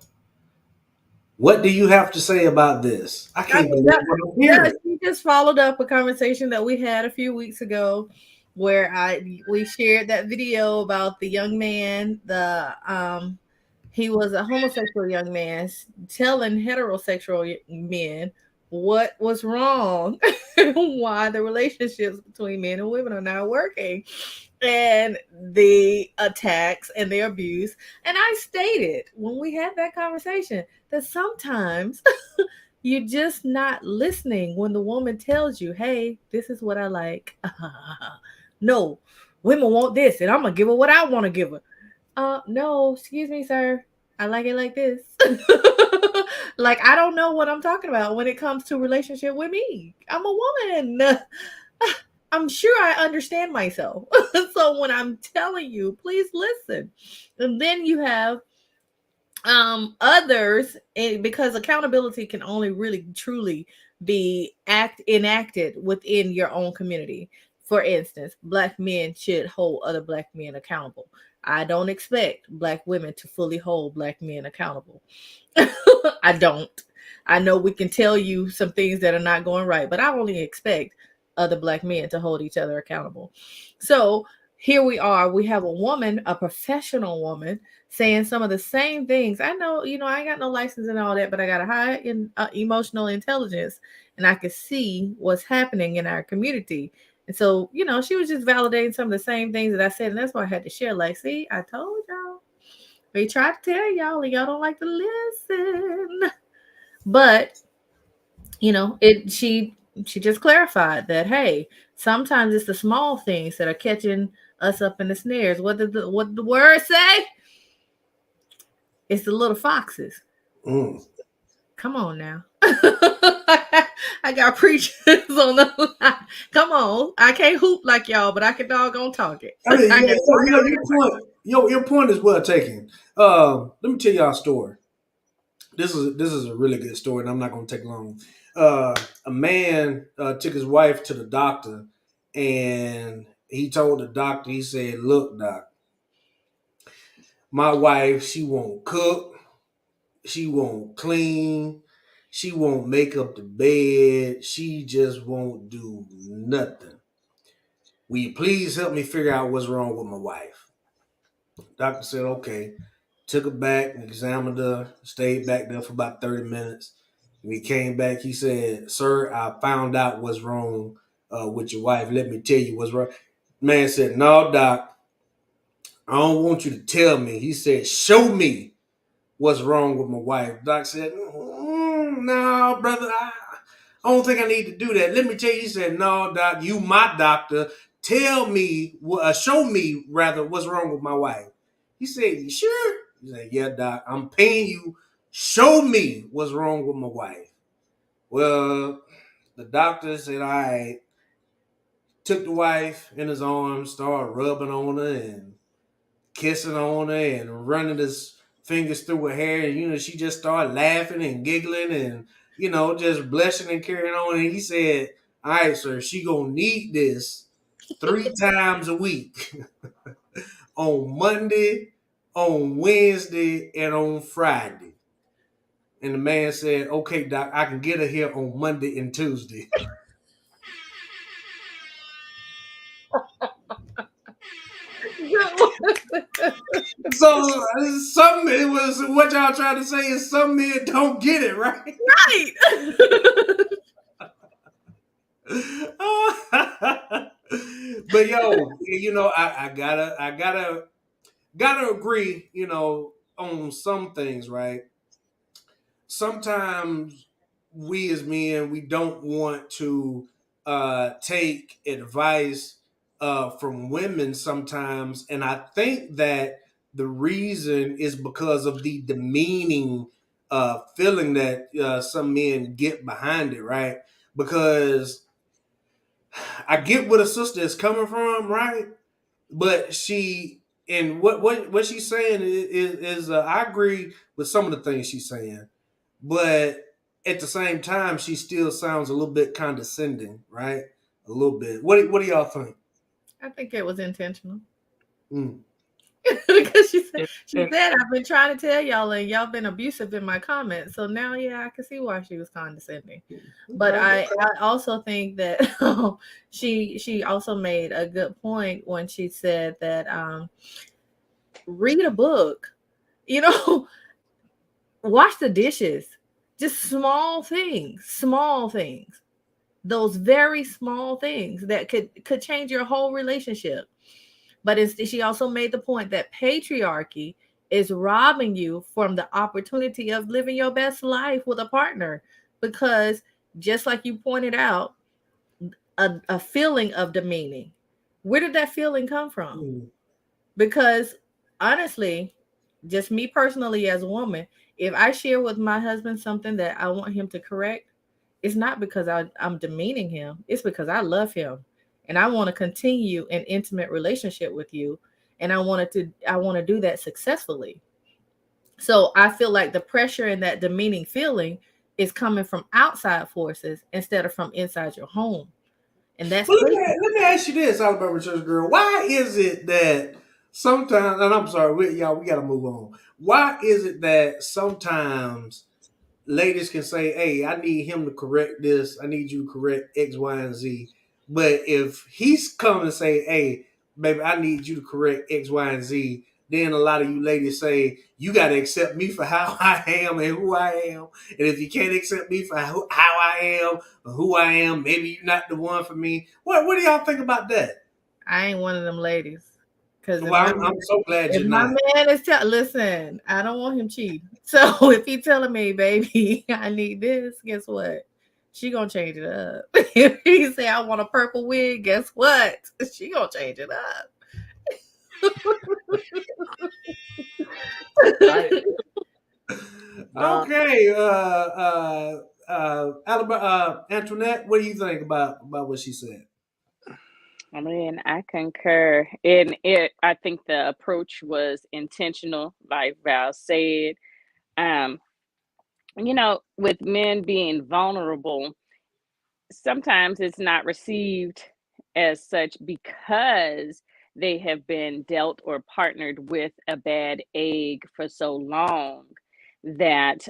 What do you have to say about this? I can't believe what I'm hearing. She just followed up a conversation that we had a few weeks ago where we shared that video about the young man, he was a homosexual young man telling heterosexual men what was wrong, why the relationships between men and women are not working, and the attacks and the abuse. And I stated when we had that conversation that sometimes you're just not listening when the woman tells you, hey, this is what I like. No, women want this, and I'm going to give her what I want to give her. No, excuse me, sir. I like it like this. Like, I don't know what I'm talking about when it comes to relationship with me. I'm a woman. I'm sure I understand myself. So when I'm telling you, please listen. And then you have others, because accountability can only really truly be enacted within your own community. For instance, Black men should hold other Black men accountable. I don't expect Black women to fully hold Black men accountable. I don't. I know we can tell you some things that are not going right, but I only expect other Black men to hold each other accountable. So here we are. We have a woman, a professional woman, saying some of the same things. I know, I ain't got no license and all that, but I got a high emotional intelligence, and I can see what's happening in our community. And so, she was just validating some of the same things that I said, and that's why I had to share. Like, see, I told y'all. We tried to tell y'all, and y'all don't like to listen. But she just clarified that, hey, sometimes it's the small things that are catching us up in the snares. What did the word say? It's the little foxes. Come on now. I got preachers on the line. Come on. I can't hoop like y'all, but I can doggone talk it. I mean, your point is well taken. Let me tell y'all a story. This is a really good story, and I'm not going to take long. A man took his wife to the doctor, and he told the doctor, he said, "Look, doc, my wife, she won't cook, she won't clean, she won't make up the bed, she just won't do nothing. Will you please help me figure out what's wrong with my wife?" Doctor said, okay. Took her back and examined her, stayed back there for about 30 minutes. When he came back, he said, "Sir, I found out what's wrong with your wife. Let me tell you what's wrong." Man said, "No, doc, I don't want you to tell me." He said, "Show me what's wrong with my wife." Doc said, "No, brother, I don't think I need to do that. Let me tell you." He said, "No, doc, you my doctor. Tell me, show me rather what's wrong with my wife." He said, "You sure?" He said, "Yeah, doc, I'm paying you. Show me what's wrong with my wife." Well, the doctor said, "All right." Took the wife in his arms, started rubbing on her and kissing on her and running his fingers through her hair. And, she just started laughing and giggling and, just blushing and carrying on. And he said, "All right, sir, she going to need this 3 times a week on Monday, on Wednesday, and on Friday." And the man said, "Okay, doc, I can get her here on Monday and Tuesday." So some it was what y'all trying to say is some men don't get it, right? Right. But yo, I gotta agree, on some things, right? Sometimes we as men we don't want to take advice from women sometimes, and I think that the reason is because of the demeaning feeling that some men get behind it, right? Because I get where the sister is coming from, right? But she and what she's saying is I agree with some of the things she's saying, but at the same time, she still sounds a little bit condescending, right? A little bit. What do y'all think? I think it was intentional. Mm. Because And, she and said I've been trying to tell y'all and y'all been abusive in my comments. So now yeah, I can see why she was condescending. But Okay. I also think that she also made a good point when she said that read a book, you know, wash the dishes. Just small things. Those very small things that could change your whole relationship. But she also made the point that patriarchy is robbing you from the opportunity of living your best life with a partner. Because just like you pointed out, a feeling of demeaning. Where did that feeling come from? Mm. Because honestly, just me personally as a woman, if I share with my husband something that I want him to correct, it's not because I'm demeaning him. It's because I love him and I want to continue an intimate relationship with you. And I want to do that successfully. So I feel like the pressure and that demeaning feeling is coming from outside forces instead of from inside your home. And that's Well, patriarchy. let me ask you this, Alabama Church girl. Why is it that sometimes, and I'm sorry, y'all, we got to move on. Why is it that sometimes ladies can say, "Hey, I need him to correct this. I need you to correct X, Y, and Z." But if he's come and say, "Hey, baby, I need you to correct X, Y, and Z," then a lot of you ladies say, "You got to accept me for how I am and who I am. And if you can't accept me for how I am or who I am, maybe you're not the one for me." What do y'all think about that? I ain't one of them ladies. Because Well, I'm so glad if you're my not. man is listen, I don't want him cheating. So if he telling me, baby, I need this, guess what? She gonna change it up. If he say I want a purple wig, guess what? She gonna change it up. I uh Okay, Alabama, Antoinette, what do you think about what she said? I mean, I concur. And I think the approach was intentional, like Val said. Um, with men being vulnerable, sometimes it's not received as such because they have been dealt or partnered with a bad egg for so long that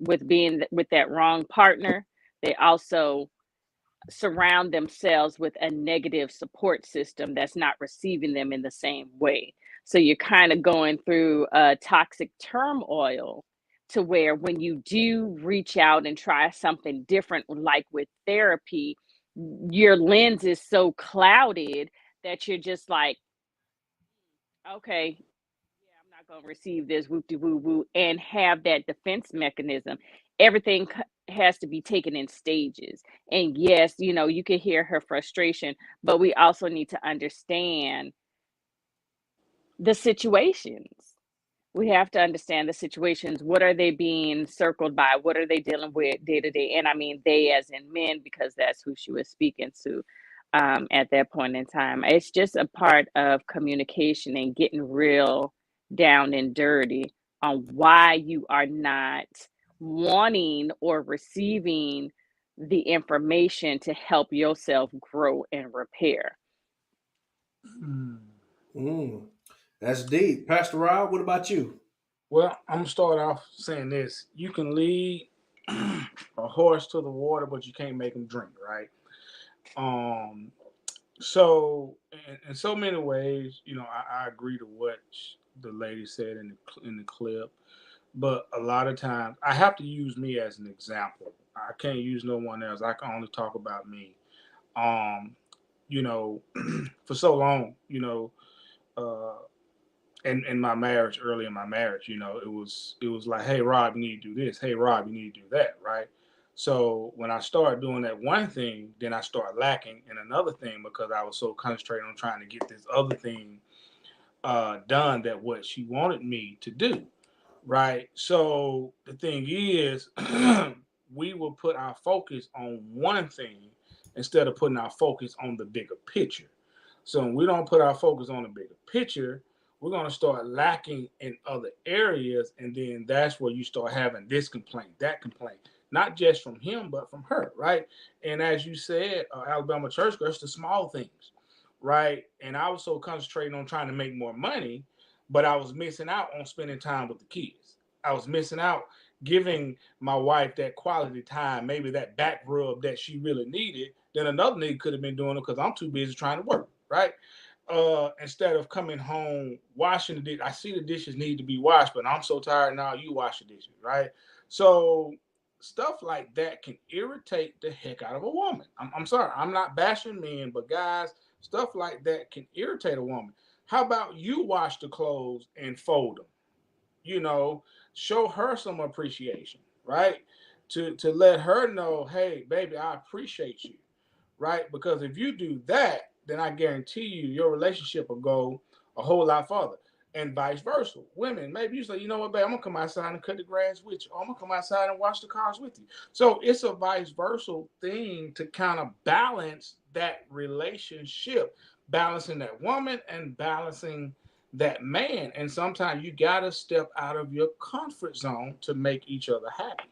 with being with that wrong partner, they also surround themselves with a negative support system that's not receiving them in the same way. So you're kind of going through a toxic turmoil to where when you do reach out and try something different, like with therapy, your lens is so clouded that you're just like, okay, yeah, I'm not going to receive this whoop de woo woo and have that defense mechanism. Everything has to be taken in stages. And yes, you can hear her frustration, but we also need to understand the situations. We have to understand the situations. What are they being circled by? What are they dealing with day to day? And I mean, they as in men, because that's who she was speaking to at that point in time. It's just a part of communication and getting real down and dirty on why you are not wanting or receiving the information to help yourself grow and repair. mm, Mm, that's deep. Pastor Rob, what about you? well, I'm gonna start off saying this. You can lead a horse to the water, but you can't make him drink, right? Um So in so many ways, I agree to what the lady said in the clip. But a lot of times, I have to use me as an example. I can't use no one else. I can only talk about me. Um, you know, for so long, uh, in my marriage, early in my marriage, it was like, hey Rob, you need to do this. Hey Rob, you need to do that, right? So when I started doing that one thing, then I started lacking in another thing because I was so concentrated on trying to get this other thing done that what she wanted me to do. Right. So the thing is, we will put our focus on one thing instead of putting our focus on the bigger picture. So when we don't put our focus on the bigger picture, we're going to start lacking in other areas. And then that's where you start having this complaint, that complaint, not just from him, but from her. Right. And as you said, Alabama church girl, it's the small things. Right. And I was so concentrated on trying to make more money, but I was missing out on spending time with the kids. I was missing out giving my wife that quality time, maybe that back rub that she really needed. Then another nigga could have been doing it because I'm too busy trying to work, right? Instead of coming home washing the dishes, I see the dishes need to be washed, but I'm so tired now. You wash the dishes, right? So stuff like that can irritate the heck out of a woman. I'm sorry, I'm not bashing men, but guys, stuff like that can irritate a woman. How about you wash the clothes and fold them? You know, show her some appreciation, right? To let her know, hey, baby, I appreciate you, right? Because if you do that, then I guarantee you your relationship will go a whole lot further. And vice versa. Women, maybe you say, you know what, babe, I'm gonna come outside and cut the grass with you. Or I'm gonna come outside and wash the cars with you. So it's a vice versa thing to kind of balance that relationship, balancing that woman and balancing that man. And sometimes you gotta step out of your comfort zone to make each other happy.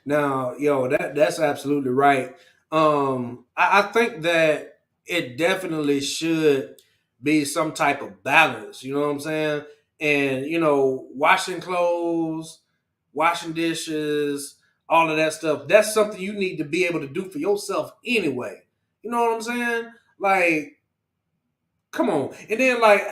Now, that's absolutely right. I think that it definitely should be some type of balance. You know what I'm saying? And washing clothes, washing dishes, all of that stuff. That's something you need to be able to do for yourself anyway. You know what I'm saying? Like, come on. And then, like,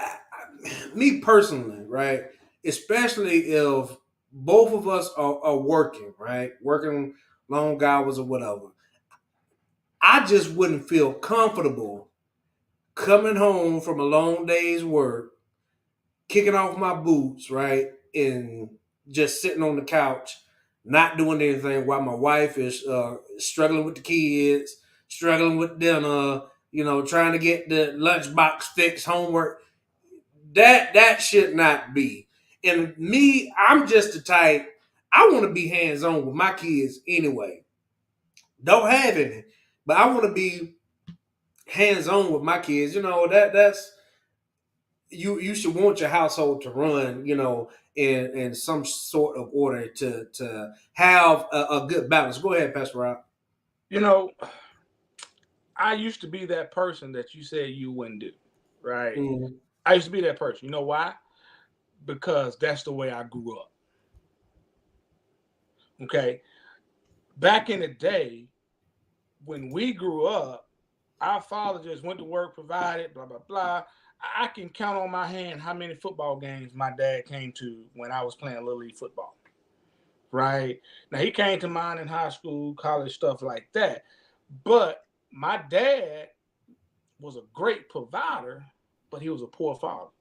me personally, right? Especially if both of us are working, right? Working long hours or whatever. I just wouldn't feel comfortable coming home from a long day's work, kicking off my boots, right? And just sitting on the couch, not doing anything while my wife is struggling with the kids, struggling with dinner, trying to get the lunchbox fixed, homework. That should not be. And me, I'm just the type. I want to be hands on with my kids anyway. Don't have any, but I want to be hands on with my kids. That's you should want your household to run. In some sort of order to have a good balance. Go ahead, Pastor Rob. You know, I used to be that person that you said you wouldn't do, right? Mm-hmm. I used to be that person. You know why? Because that's the way I grew up. Okay. Back in the day, when we grew up, our father just went to work, provided, blah, blah, blah. I can count on my hand how many football games my dad came to when I was playing Little League football, right? Now, he came to mine in high school, college, stuff like that. But my dad was a great provider, but he was a poor father.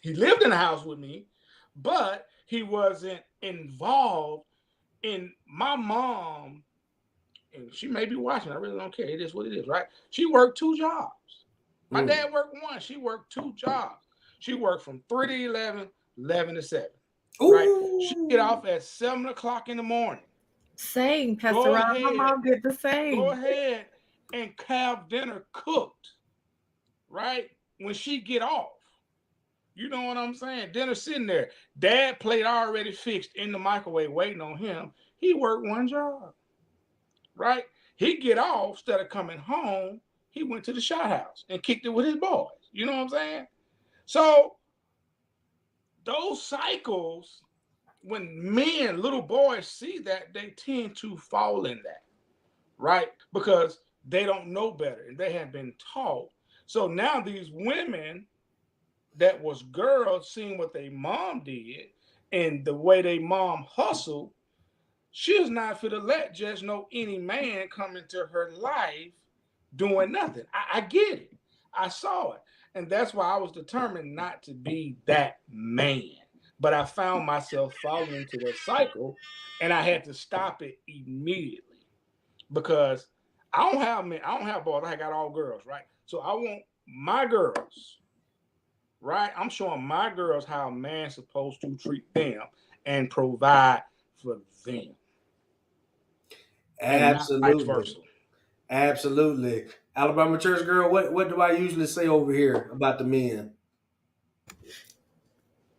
He lived in the house with me, but he wasn't involved in my mom. And she may be watching. I really don't care. It is what it is, right? She worked two jobs. My dad worked one. She worked two jobs. She worked from 3 to 11, 11 to 7. Right? She get Ooh. off at 7 o'clock in the morning. Same, Pastor Go Rob. My ahead. mom did the Go same. ahead and have dinner cooked. Right? When she get off. You know what I'm saying? Dinner sitting there. Dad plate already fixed in the microwave waiting on him. He worked one job. Right? He get off instead of coming home. He went to the shot house and kicked it with his boys. You know what I'm saying? So those cycles, when men, little boys see that, they tend to fall in that. right? Because they don't know better and they have been taught. So now these women that was girls seeing what their mom did and the way they mom hustled, she's not for to let just no any man come into her life doing nothing. I get it. I saw it. And that's why I was determined not to be that man. But I found myself falling into that cycle and I had to stop it immediately because I don't have men, I don't have boys, I got all girls, right? So I want my girls, right? I'm showing my girls how a man's supposed to treat them and provide for them and not vice Absolutely. versa. Absolutely. Alabama church girl, what do I usually say over here about the men?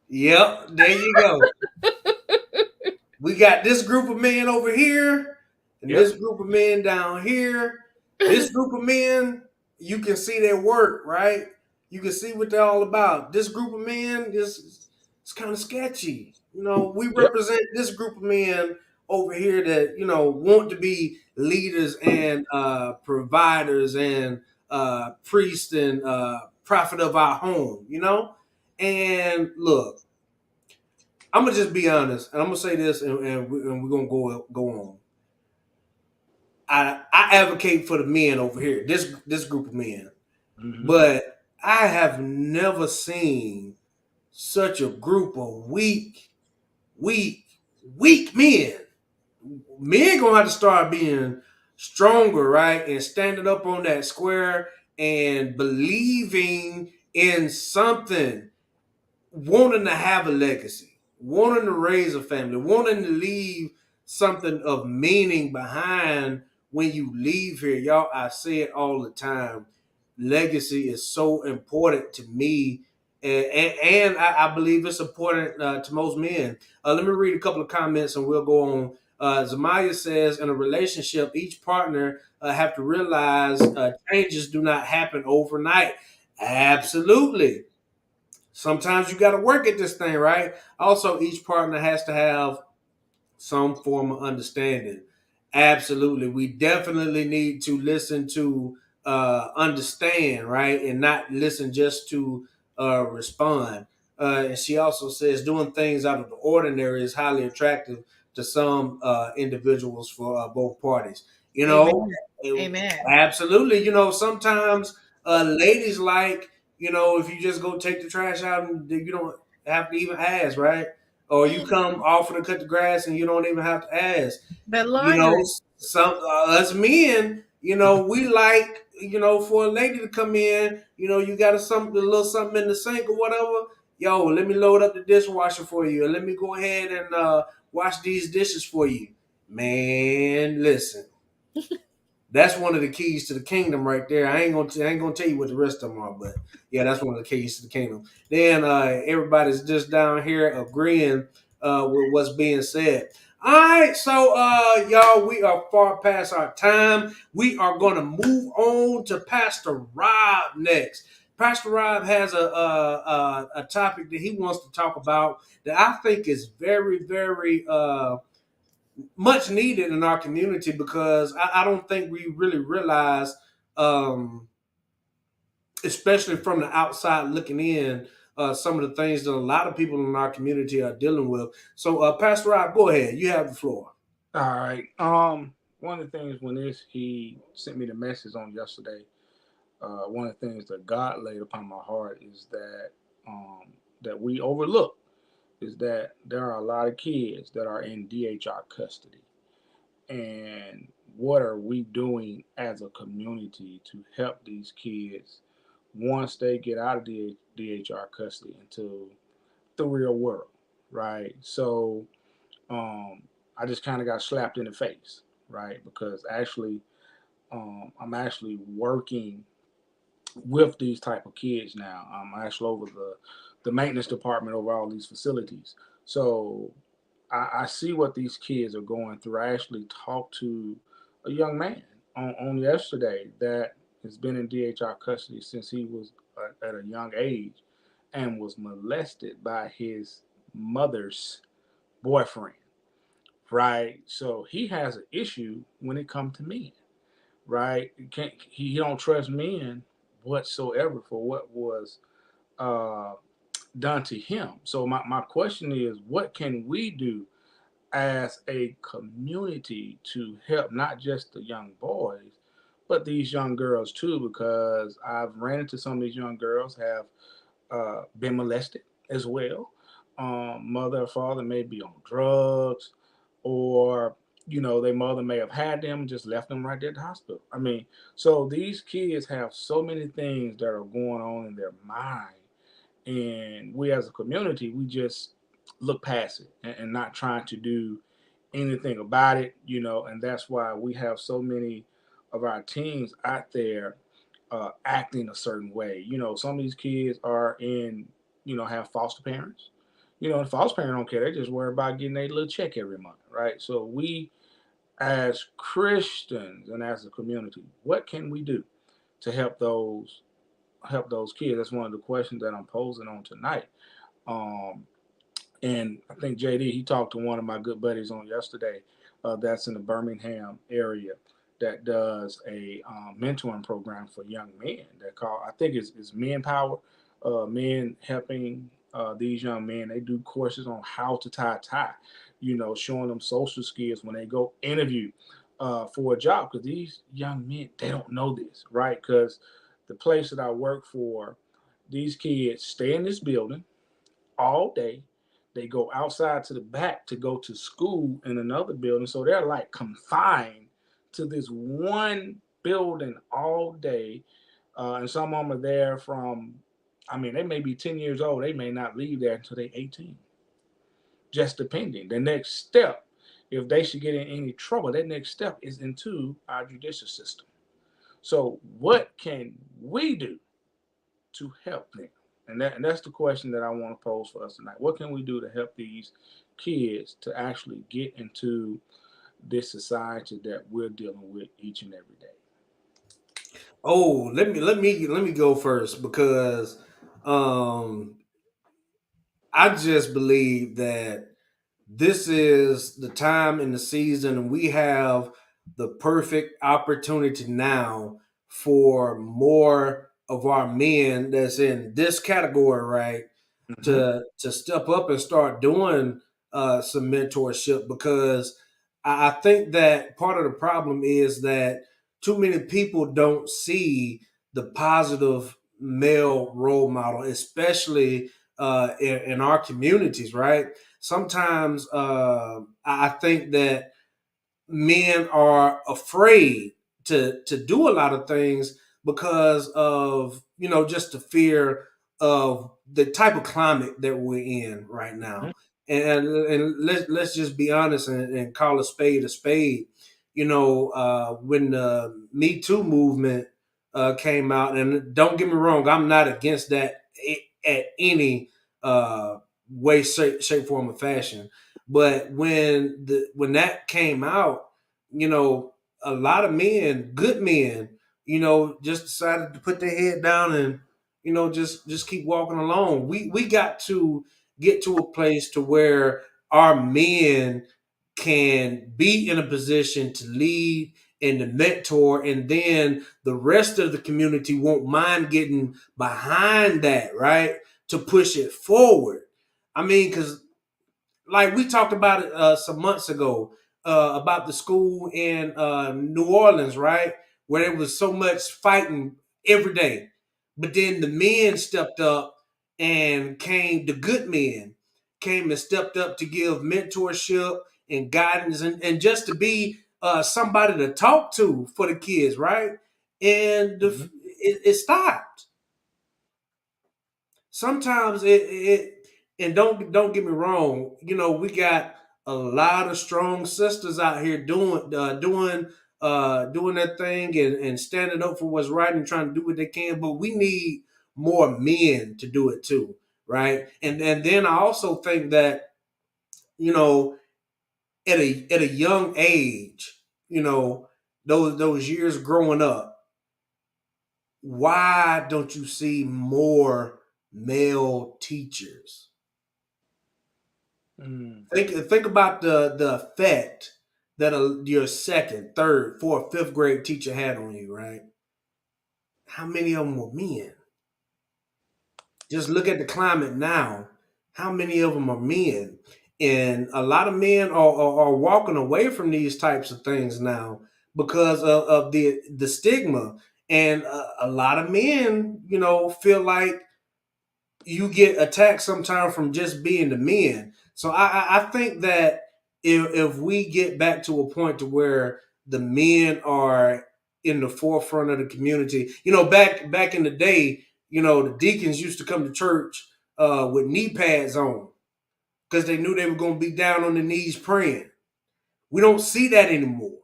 Yep, there you go. We got this group of men over here, and this Yep. group of men down here. This group of men, you can see their work, right? You can see what they're all about. This group of men is it's kind of sketchy. We Yep. represent this group of men over here that want to be leaders and providers and priests and prophet of our home. And look, I'm gonna just be honest, and I'm gonna say this, and we're gonna go on. I advocate for the men over here, this group of men, Mm-hmm. but I have never seen such a group of weak, weak men. Men gonna have to start being stronger, right, and standing up on that square and believing in something, wanting to have a legacy, wanting to raise a family, wanting to leave something of meaning behind when you leave here. Y'all, I say it all the time. Legacy is so important to me, and I believe it's important to most men. Let me read a couple of comments and we'll go on. Zamaya says, in a relationship, each partner have to realize changes do not happen overnight. Absolutely. Sometimes you got to work at this thing, right? Also, each partner has to have some form of understanding. Absolutely. We definitely need to listen to understand, right? And not listen just to respond. And she also says doing things out of the ordinary is highly attractive to some individuals for both parties. You know, Amen. it- Amen. absolutely. Sometimes ladies like, if you just go take the trash out and you don't have to even ask, right? Or you come offer to cut the grass and you don't even have to ask. The You know, laundry. some us men, we like, for a lady to come in, you got a little something in the sink or whatever. Yo, let me load up the dishwasher for you, and let me go ahead and wash these dishes for you. Man, listen, that's one of the keys to the kingdom right there. I ain't gonna tell you what the rest of them are, but yeah, that's one of the keys to the kingdom. Then everybody's just down here agreeing with what's being said. All right, so y'all, we are far past our time. We are gonna move on to Pastor Rob next. Pastor Rob has a topic that he wants to talk about that I think is very, very much needed in our community, because I don't think we really realize, um, especially from the outside looking in, some of the things that a lot of people in our community are dealing with. So, Pastor Rob, go ahead. You have the floor. All right. One of the things when he sent me the message on yesterday, one of the things that God laid upon my heart is that we overlook is that there are a lot of kids that are in DHR custody. And what are we doing as a community to help these kids once they get out of DHR custody into the real world, right? So I just kind of got slapped in the face, right? Because actually, I'm actually working with these type of kids now. I'm actually over the maintenance department over all these facilities. So I see what these kids are going through. I actually talked to a young man on yesterday that has been in DHR custody since he was at a young age and was molested by his mother's boyfriend, right? So he has an issue when it comes to men. right? He don't trust men whatsoever for what was uh, done to him. So my question is, what can we do as a community to help not just the young boys, but these young girls too? Because I've ran into some of these young girls have been molested as well. Mother or father may be on drugs, or their mother may have had them and just left them right there at the hospital. I mean, so these kids have so many things that are going on in their mind, and we as a community, we just look past it and not trying to do anything about it. And that's why we have so many of our teens out there acting a certain way. Some of these kids are have foster parents. And foster parents don't care. They just worry about getting a little check every month, right? So we, as Christians and as a community, what can we do to help those kids? That's one of the questions that I'm posing on tonight. Um, and I think JD, he talked to one of my good buddies on yesterday, that's in the Birmingham area, that does a mentoring program for young men. That call, I think it's Men Power, men helping these young men. They do courses on how to tie a tie, showing them social skills when they go interview for a job. Because these young men, they don't know this, right? Because the place that I work for, these kids stay in this building all day. They go outside to the back to go to school in another building. So they're like confined to this one building all day. And some of them are there from, I mean, they may be 10 years old. They may not leave there until they're 18, just depending. The next step, if they should get in any trouble, that next step is into our judicial system. So, what can we do to help them? And that's the question that I want to pose for us tonight. What can we do to help these kids to actually get into this society that we're dealing with each and every day? Oh, let me go first because um I just believe that this is the time in the season, and we have the perfect opportunity now for more of our men that's in this category, right, Mm-hmm. to step up and start doing some mentorship, because I think that part of the problem is that too many people don't see the positive male role model, especially in our communities, right? Sometimes I think that men are afraid to do a lot of things because of just the fear of the type of climate that we're in right Mm-hmm. now. And let's just be honest and call a spade a spade. When the Me Too movement came out, and don't get me wrong, I'm not against that at any way, shape, form, or fashion. But when that came out, you know, a lot of men, good men, just decided to put their head down and just keep walking along. We got to get to a place to where our men can be in a position to lead and to mentor, and then the rest of the community won't mind getting behind that, right? To push it forward. I mean, because like we talked about it some months ago about the school in New Orleans, right, where there was so much fighting every day, but then the men stepped up and came. The good men came and stepped up to give mentorship and guidance, and just to be somebody to talk to for the kids, right? And Mm-hmm. it stopped. Sometimes it and don't get me wrong, we got a lot of strong sisters out here doing that thing and standing up for what's right and trying to do what they can, but we need more men to do it too, right? And then I also think that, you know at a young age, those years growing up, why don't you see more male teachers? Mm-hmm. Think about the effect that your second, third, fourth, fifth grade teacher had on you, right? How many of them were men? Just look at the climate now. How many of them are men? And a lot of men are walking away from these types of things now because of the stigma. And a lot of men, feel like you get attacked sometimes from just being the men. So I think that if we get back to a point to where the men are in the forefront of the community, back in the day, the deacons used to come to church with knee pads on because they knew they were going to be down on their knees praying. We don't see that anymore.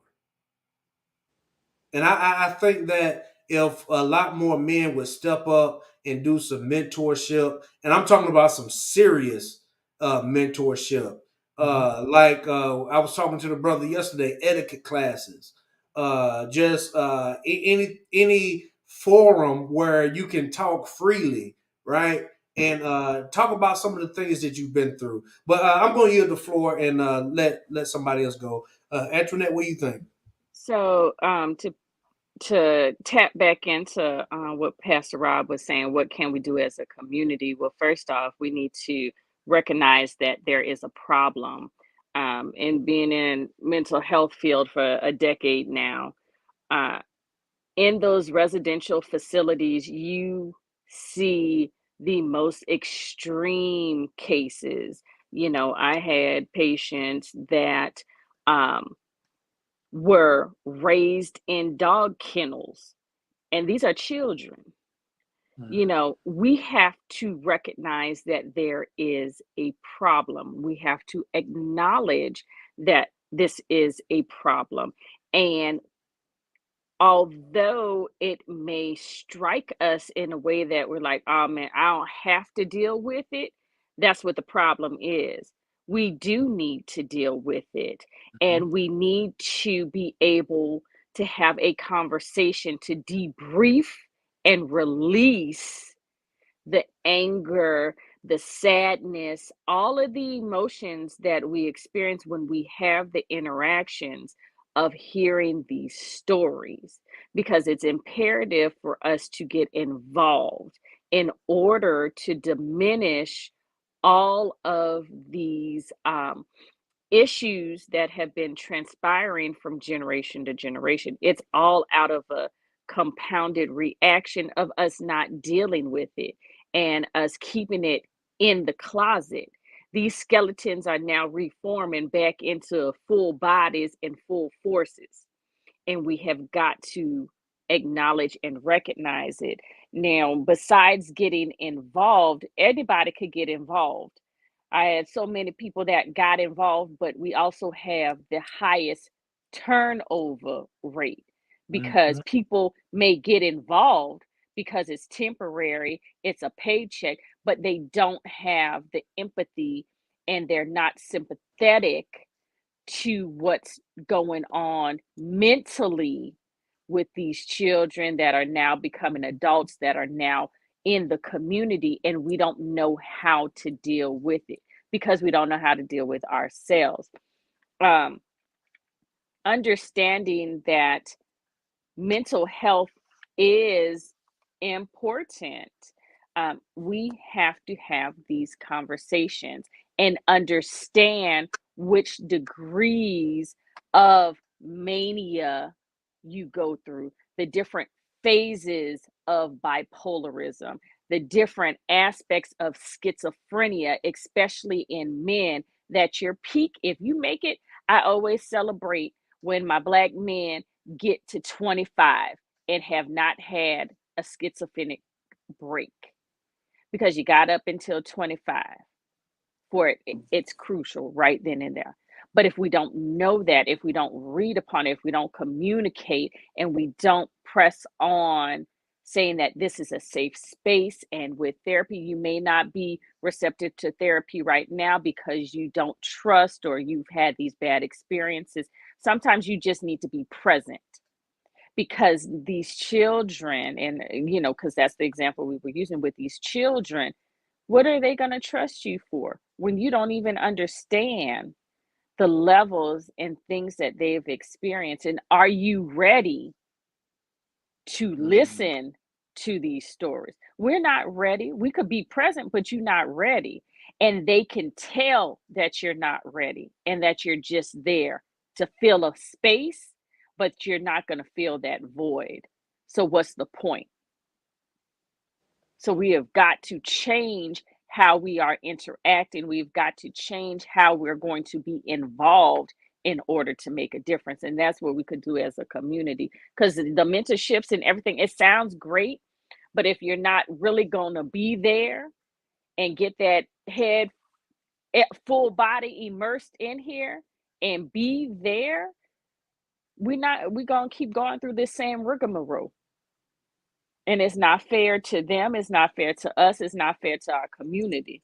And I think that if a lot more men would step up and do some mentorship, and I'm talking about some serious mentorship, like I was talking to the brother yesterday, etiquette classes, just any forum where you can talk freely, right? And talk about some of the things that you've been through. But I'm going to yield the floor and let somebody else go. Antoinette, what do you think? So to tap back into what Pastor Rob was saying, what can we do as a community? Well, first off, we need to recognize that there is a problem. In being in mental health field for a decade now, uh, in those residential facilities, you see the most extreme cases. I had patients that um, were raised in dog kennels, and these are children. We have to recognize that there is a problem. We have to acknowledge that this is a problem. And although it may strike us in a way that we're like, oh man, I don't have to deal with it, that's what the problem is. We do need to deal with it, and we need to be able to have a conversation to debrief and release the anger, the sadness, all of the emotions that we experience when we have the interactions of hearing these stories, because it's imperative for us to get involved in order to diminish all of these issues that have been transpiring from generation to generation. It's all out of a compounded reaction of us not dealing with it and us keeping it in the closet. These skeletons are now reforming back into full bodies and full forces, and we have got to acknowledge and recognize it. Now, besides getting involved, anybody could get involved. I had so many people that got involved, but we also have the highest turnover rate because Mhm. people may get involved because it's temporary, it's a paycheck, but they don't have the empathy and they're not sympathetic to what's going on mentally with these children that are now becoming adults, that are now in the community, and we don't know how to deal with it because we don't know how to deal with ourselves. um, Understanding that mental health is important. We have to have these conversations and understand which degrees of mania you go through, the different phases of bipolarism, the different aspects of schizophrenia, especially in men, that your peak, if you make it, I always celebrate when my Black men get to 25 and have not had a schizophrenic break, because you got up until 25 for it. It's crucial right then and there. But if we don't know that, if we don't read upon it, if we don't communicate, and we don't press on saying that this is a safe space, and with therapy, you may not be receptive to therapy right now because you don't trust or you've had these bad experiences. Sometimes you just need to be present, because these children, and because that's the example we were using with these children, what are they going to trust you for when you don't even understand the levels and things that they've experienced, and are you ready to Mm. listen to these stories? We're not ready. We could be present, but you're not ready. And they can tell that you're not ready and that you're just there to fill a space, but you're not going to fill that void. So, what's the point? So, we have got to change how we are interacting. We've got to change how we're going to be involved in order to make a difference. And that's what we could do as a community, because the mentorships and everything, it sounds great. But if you're not really going to be there and get that head, full body immersed in here and be there, we're going to keep going through this same rigmarole. And it's not fair to them. It's not fair to us. It's not fair to our community.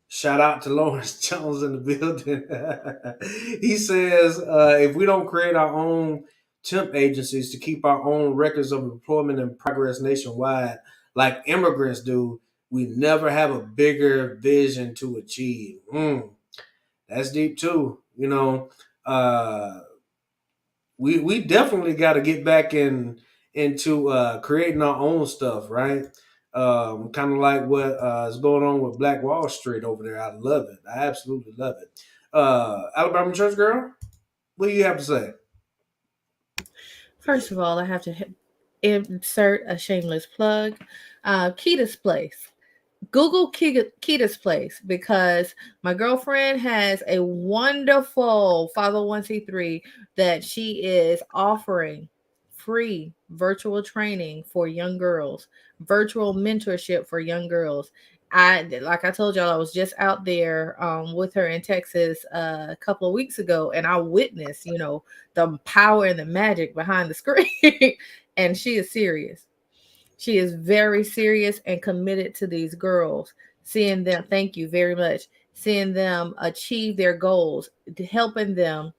Shout out to Lawrence Jones in the building. He says, if we don't create our own temp agencies to keep our own records of employment and progress nationwide, like immigrants do, we never have a bigger vision to achieve. That's deep too. Uh, we definitely got to get back into creating our own stuff, right? Kind of like what is going on with Black Wall Street over there. I love it. I absolutely love it. Alabama Church Girl, what do you have to say? First of all, I have to insert a shameless plug. Kita's Place. Google Kita's Place, because my girlfriend has a wonderful 501c3 that she is offering free virtual training for young girls, virtual mentorship for young girls. Like I told y'all, I was just out there with her in Texas a couple of weeks ago, and I witnessed, the power and the magic behind the screen. And she is serious. She is very serious and committed to these girls, seeing them, thank you very much, seeing them achieve their goals, helping them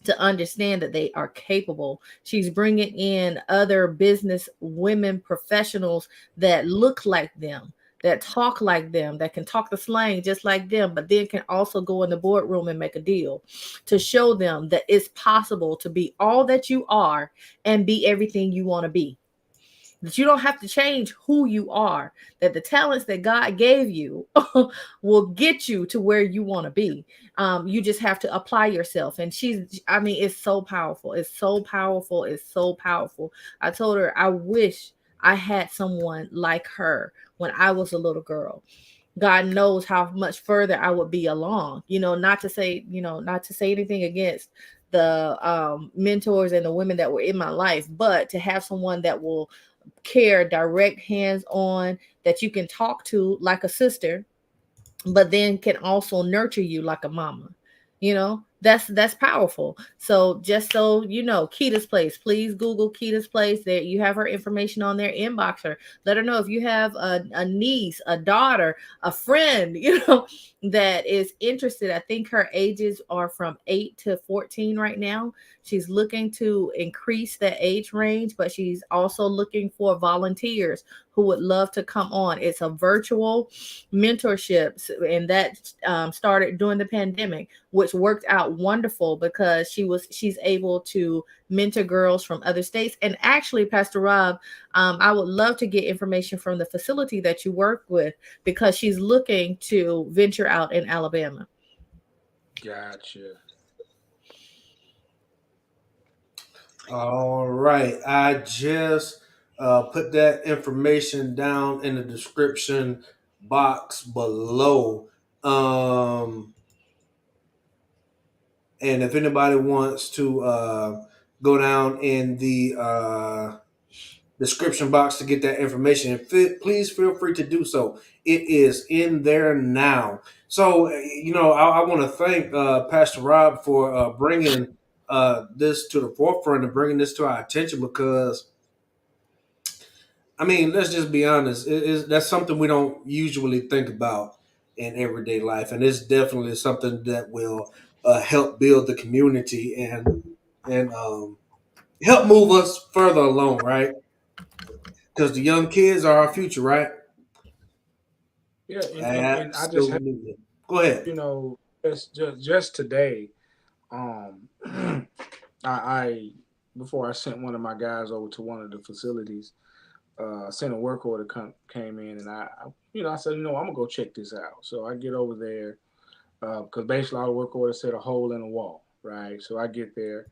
to understand that they are capable. She's bringing in other business women professionals that look like them, that talk like them, that can talk the slang just like them, but then can also go in the boardroom and make a deal, to show them that it's possible to be all that you are and be everything you want to be. That you don't have to change who you are, that the talents that God gave you will get you to where you want to be. You just have to apply yourself. And it's so powerful. It's so powerful. It's so powerful. I told her, I wish I had someone like her when I was a little girl. God knows how much further I would be along. Not to say anything against the mentors and the women that were in my life, but to have someone that will care, direct, hands on, that you can talk to like a sister, but then can also nurture you like a mama. That's powerful. So just so you know, Kita's Place, please Google Kita's Place. There you have her information on there. Inbox her, let her know if you have a niece, a daughter, a friend, that is interested. I think her ages are from 8 to 14 right now. She's looking to increase that age range, but she's also looking for volunteers who would love to come on. It's a virtual mentorship, and that started during the pandemic, which worked out wonderful because she's able to mentor girls from other states. And actually, Pastor Rob, I would love to get information from the facility that you work with, because she's looking to venture out in Alabama. Gotcha. All right. I just put that information down in the description box below. And if anybody wants to go down in the description box to get that information, please feel free to do so. It is in there now. So, I want to thank Pastor Rob for bringing this to the forefront and bringing this to our attention, because, I mean, let's just be honest. That's something we don't usually think about in everyday life, and it's definitely something that will help build the community and help move us further along, right? Because the young kids are our future, right? Yeah, and I just have, Absolutely. Go ahead. you know, just today, um, I before I sent one of my guys over to one of the facilities, sent a work order came in, and I said, I'm gonna go check this out. So I get over there because basically our work order said a hole in the wall, right? So I get there,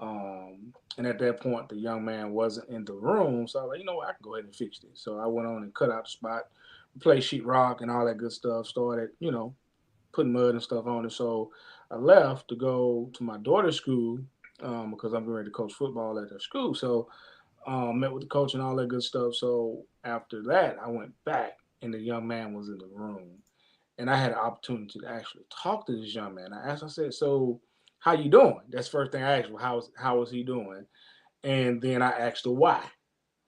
and at that point the young man wasn't in the room, so I was like, I can go ahead and fix this. So I went on and cut out the spot, replaced sheetrock and all that good stuff. Started, putting mud and stuff on it. So I left to go to my daughter's school because I'm ready to coach football at her school. So met with the coach and all that good stuff. So after that, I went back and the young man was in the room, and I had an opportunity to actually talk to this young man. I said, "So, how you doing?" That's the first thing I asked. Well, how was he doing? And then I asked her why,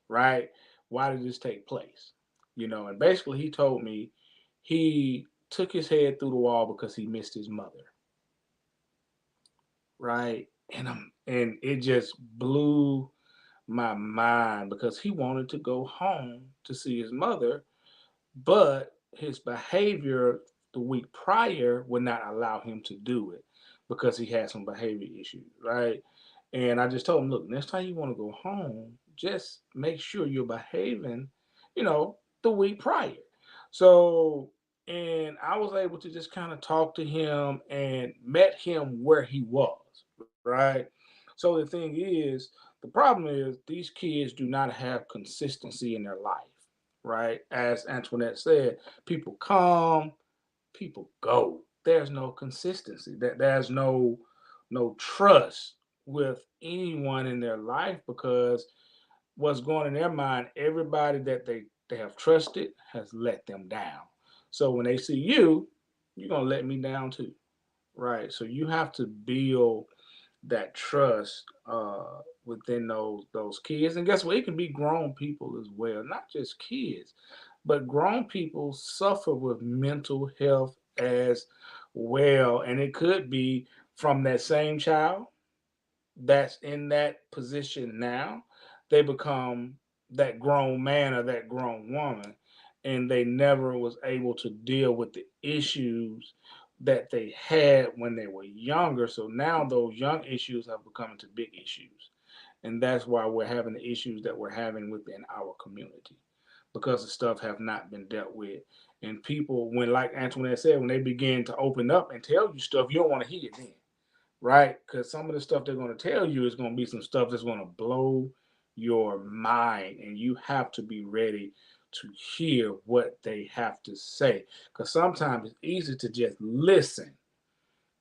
right? Why did this take place? And basically he told me he took his head through the wall because he missed his mother, right? And it just blew my mind because he wanted to go home to see his mother, but his behavior the week prior would not allow him to do it because he had some behavior issues, right? And I just told him, look, next time you want to go home, just make sure you're behaving, the week prior. So, and I was able to just kind of talk to him and met him where he was, right? So the thing is, the problem is these kids do not have consistency in their life, right? As Antoinette said, people come, people go. There's no consistency. There's no trust with anyone in their life because what's going in their mind, everybody that they have trusted has let them down. So when they see you, you're gonna let me down too, right? So you have to build that trust within those kids. And guess what? It can be grown people as well, not just kids, but grown people suffer with mental health as well. And it could be from that same child that's in that position now. They become that grown man or that grown woman, and they never was able to deal with the issues that they had when they were younger. So now those young issues have become into big issues. And that's why we're having the issues that we're having within our community because the stuff have not been dealt with. And people, when, like Antoinette said, when they begin to open up and tell you stuff, you don't want to hear it then, right? Because some of the stuff they're going to tell you is going to be some stuff that's going to blow your mind, and you have to be ready to hear what they have to say. Because sometimes it's easy to just listen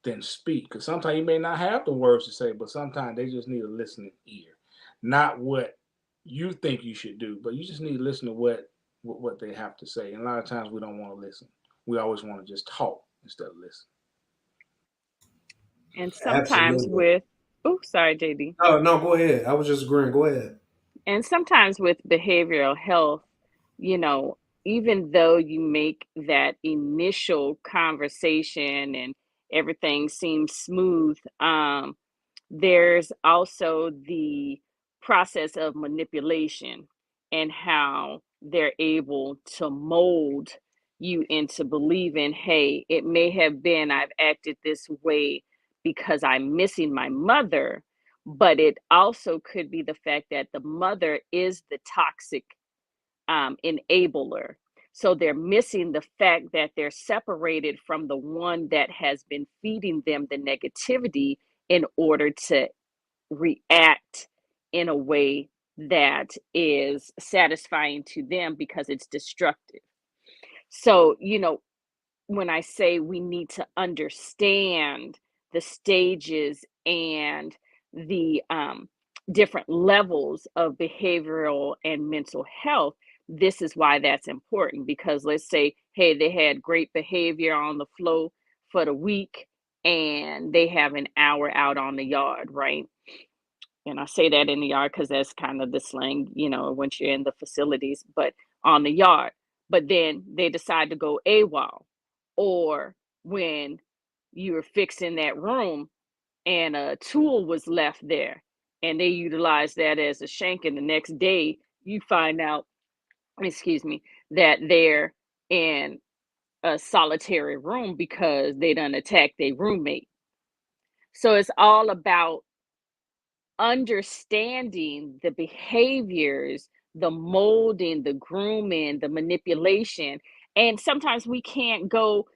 than speak. Because sometimes you may not have the words to say, but sometimes they just need a listening ear, not what you think you should do, but you just need to listen to what they have to say. And a lot of times we don't want to listen. We always want to just talk instead of listen. And sometimes Absolutely. with, oh, sorry, JD. Oh no, go ahead. I was just agreeing. Go ahead. And sometimes with behavioral health, you know, even though you make that initial conversation and everything seems smooth, there's also the process of manipulation and how they're able to mold you into believing, hey, it may have been I've acted this way because I'm missing my mother, but it also could be the fact that the mother is the toxic enabler. So they're missing the fact that they're separated from the one that has been feeding them the negativity in order to react in a way that is satisfying to them because it's destructive. So, when I say we need to understand the stages and the different levels of behavioral and mental health, this is why that's important. Because let's say, hey, they had great behavior on the flow for the week and they have an hour out on the yard, right? And I say that in the yard because that's kind of the slang, once you're in the facilities, but on the yard. But then they decide to go AWOL. Or when you were fixing that room and a tool was left there and they utilized that as a shank, and the next day you find out, excuse me, that they're in a solitary room because they done attacked their roommate. So it's all about understanding the behaviors, the molding, the grooming, the manipulation. And sometimes we can't go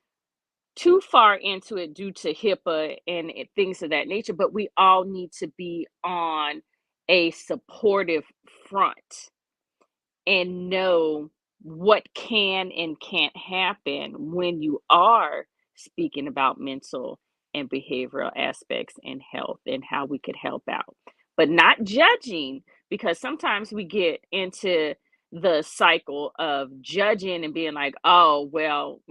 too far into it due to HIPAA and things of that nature, but we all need to be on a supportive front and know what can and can't happen when you are speaking about mental and behavioral aspects in health and how we could help out. But not judging, because sometimes we get into the cycle of judging and being like, oh, well,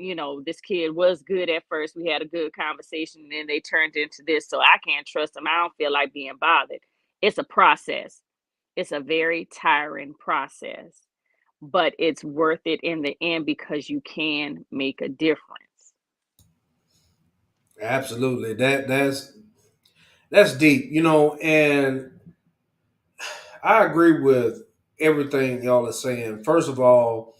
this kid was good at first. We had a good conversation and then they turned into this. So I can't trust them. I don't feel like being bothered. It's a process. It's a very tiring process, but it's worth it in the end because you can make a difference. Absolutely. That's deep, and I agree with everything y'all are saying. First of all,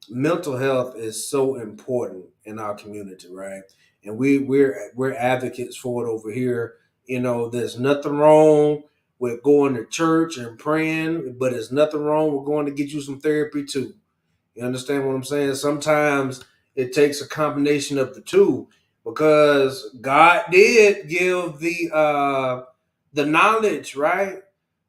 mental health is so important in our community, right? And we're advocates for it over here. There's nothing wrong with going to church and praying, but there's nothing wrong with going to get you some therapy too. You understand what I'm saying? Sometimes it takes a combination of the two, because God did give the knowledge, right?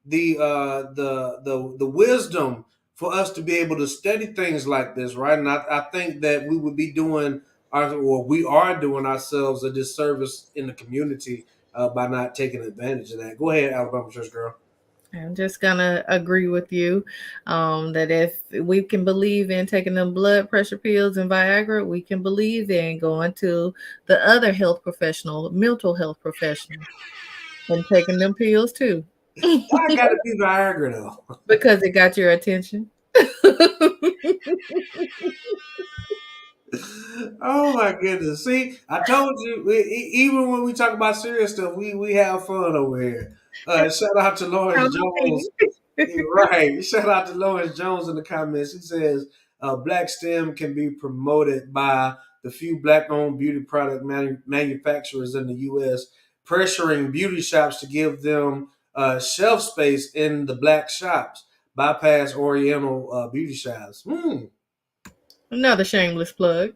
The wisdom for us to be able to study things like this, right? And I think that we would be doing we are doing ourselves a disservice in the community by not taking advantage of that. Go ahead, Alabama Church Girl. I'm just gonna agree with you that if we can believe in taking them blood pressure pills and Viagra, we can believe in going to the other health professional, mental health professional, and taking them pills too. Why I gotta be Viagra though? Because it got your attention. Oh my goodness! See, I told you. Even when we talk about serious stuff, we have fun over here. Shout out to Lawrence Jones. Right. Shout out to Lawrence Jones in the comments. He says Black STEM can be promoted by the few Black-owned beauty product manufacturers in the U.S., pressuring beauty shops to give them shelf space in the Black shops. Bypass Oriental beauty shops. Another shameless plug.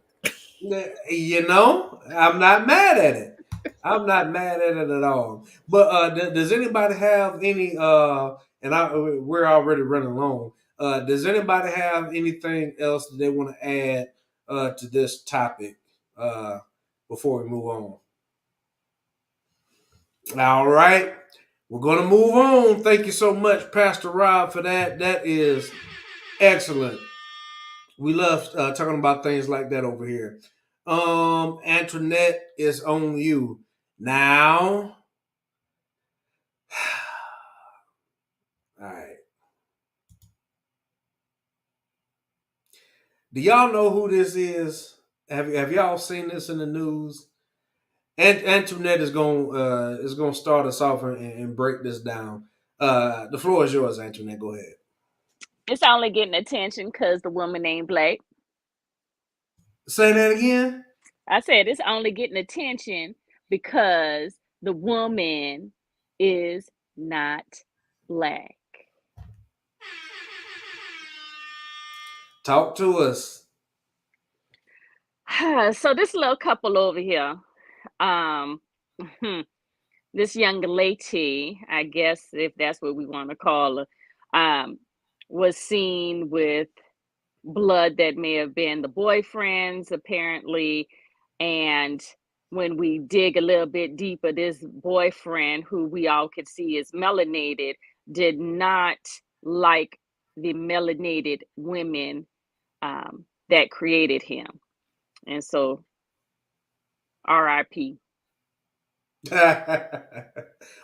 I'm not mad at it. I'm not mad at it at all. But does anybody have any? We're already running long. Does anybody have anything else that they want to add to this topic before we move on? All right, we're gonna move on. Thank you so much, Pastor Rob, for that. That is excellent. We love talking about things like that over here. Antoinette, is on you now. All right. Do y'all know who this is? Have y'all seen this in the news? Antoinette is going to start us off and break this down. The floor is yours, Antoinette. Go ahead. It's only getting attention because the woman ain't Black. Say that again. I said it's only getting attention because the woman is not Black. Talk to us. So this little couple over here, um, this young lady, I guess if that's what we want to call her, was seen with blood that may have been the boyfriend's apparently. And when we dig a little bit deeper, this boyfriend, who we all could see is melanated, did not like the melanated women that created him. And so RIP.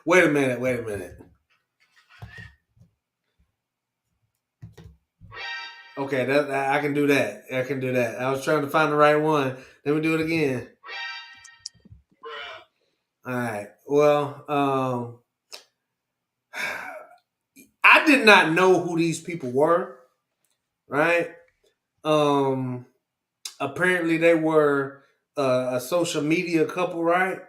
Wait a minute. Okay, I can do that. I was trying to find the right one. Let me do it again. All right. Well, I did not know who these people were. right? Um, Apparently they were a social media couple, right?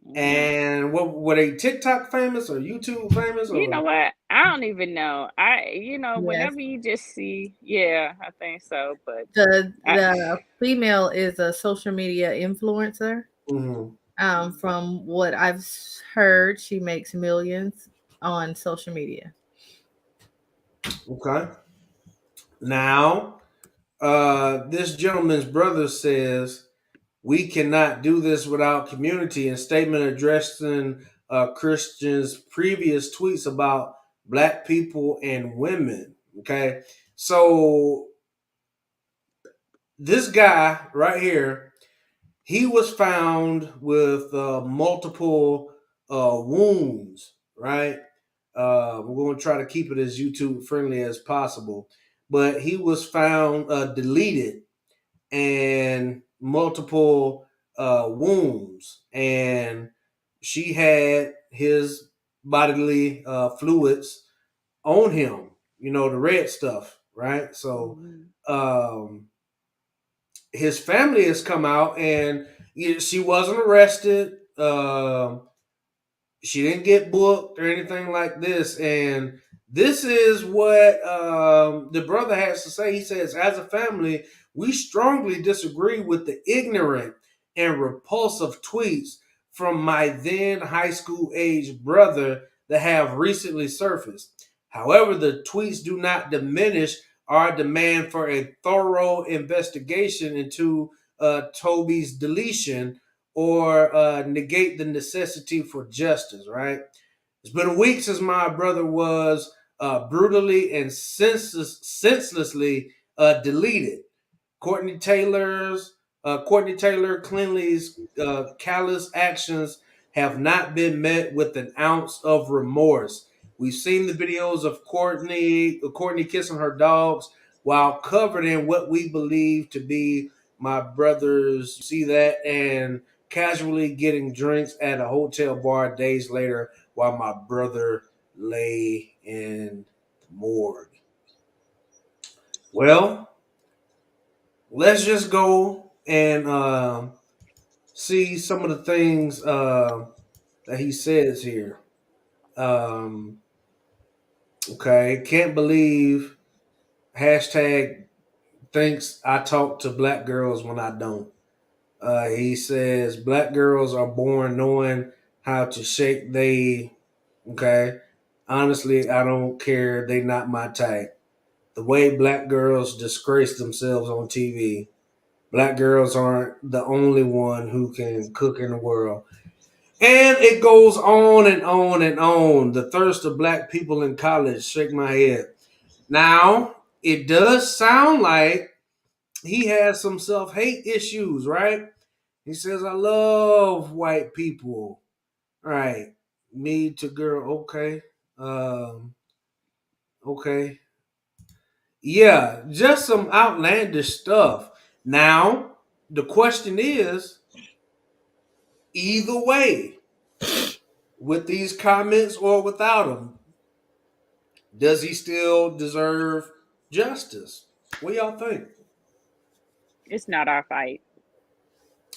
Hmm. And what were they, TikTok famous or YouTube famous You know or? what? I don't even know. Yes. Whenever you just see, yeah, I think so. But I, The female is a social media influencer. Mhm. From what I've heard, she makes millions on social media. Okay. Now, this gentleman's brother says we cannot do this without community. In statement addressing Christian's previous tweets about black people and women. Okay, so this guy right here, he was found with multiple wounds. Right, we're going to try to keep it as YouTube friendly as possible, but he was found deleted and multiple wounds, and she had his bodily fluids on him. You know, the red stuff, right? So Mhm. um, his family has come out, and she wasn't arrested. She didn't get booked or anything like this. And this is what the brother has to say. He says, as a family, we strongly disagree with the ignorant and repulsive tweets from my then high school age brother that have recently surfaced. However, the tweets do not diminish our demand for a thorough investigation into Toby's deletion or negate the necessity for justice, right? It's been a week since my brother was brutally and senselessly deleted. Courtney Taylor Clinley's callous actions have not been met with an ounce of remorse. We've seen the videos of Courtney kissing her dogs while covered in what we believe to be my brother's. See that, and casually getting drinks at a hotel bar days later while my brother lay in the morgue. Well, let's just go and see some of the things that he says here. Um, okay, can't believe hashtag thinks I talk to black girls when I don't. He says black girls are born knowing how to shake they. Okay, honestly, I don't care. They not my type. The way black girls disgrace themselves on TV. Black girls aren't the only one who can cook in the world. And it goes on and on and on. The thirst of black people in college. Shake my head. Now, it does sound like he has some self hate issues, right? He says, I love white people. Right. Me to girl. Okay. Um, okay. Yeah, just some outlandish stuff. Now, the question is either way, with these comments or without them, does he still deserve justice? What y'all think? It's not our fight.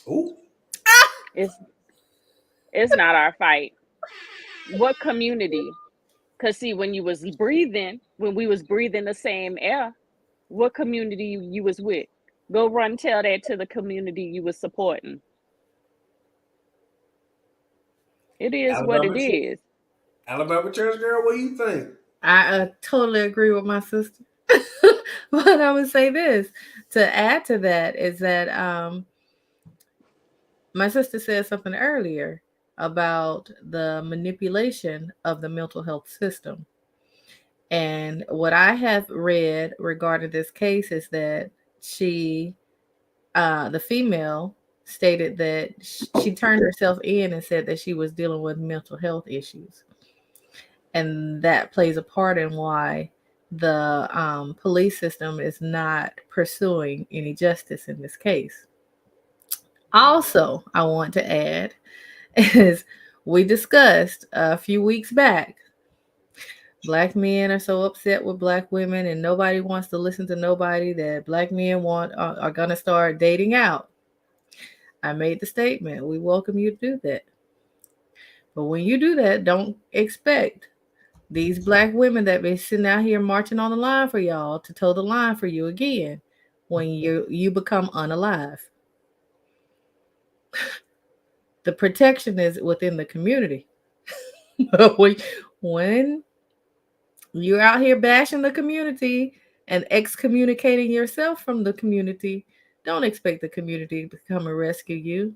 Oh, It's it's not our fight. What community? Cause see, when we was breathing the same air, what community you was with? Go run tell that to the community you was supporting. It is what it Alabama, is. Alabama church girl, what do you think? I totally agree with my sister. But I would say this to add to that is that my sister said something earlier about the manipulation of the mental health system. And what I have read regarding this case is that she, the female, stated that she turned herself in and said that she was dealing with mental health issues. And that plays a part in why the police system is not pursuing any justice in this case. Also, I want to add is we discussed a few weeks back Black men are so upset with black women, and nobody wants to listen to nobody that black men are gonna start dating out. I made the statement. We welcome you to do that. But when you do that, don't expect these black women that been sitting out here marching on the line for y'all to toe the line for you again when you become unalive. The protection is within the community. But when you're out here bashing the community and excommunicating yourself from the community, don't expect the community to come and rescue you.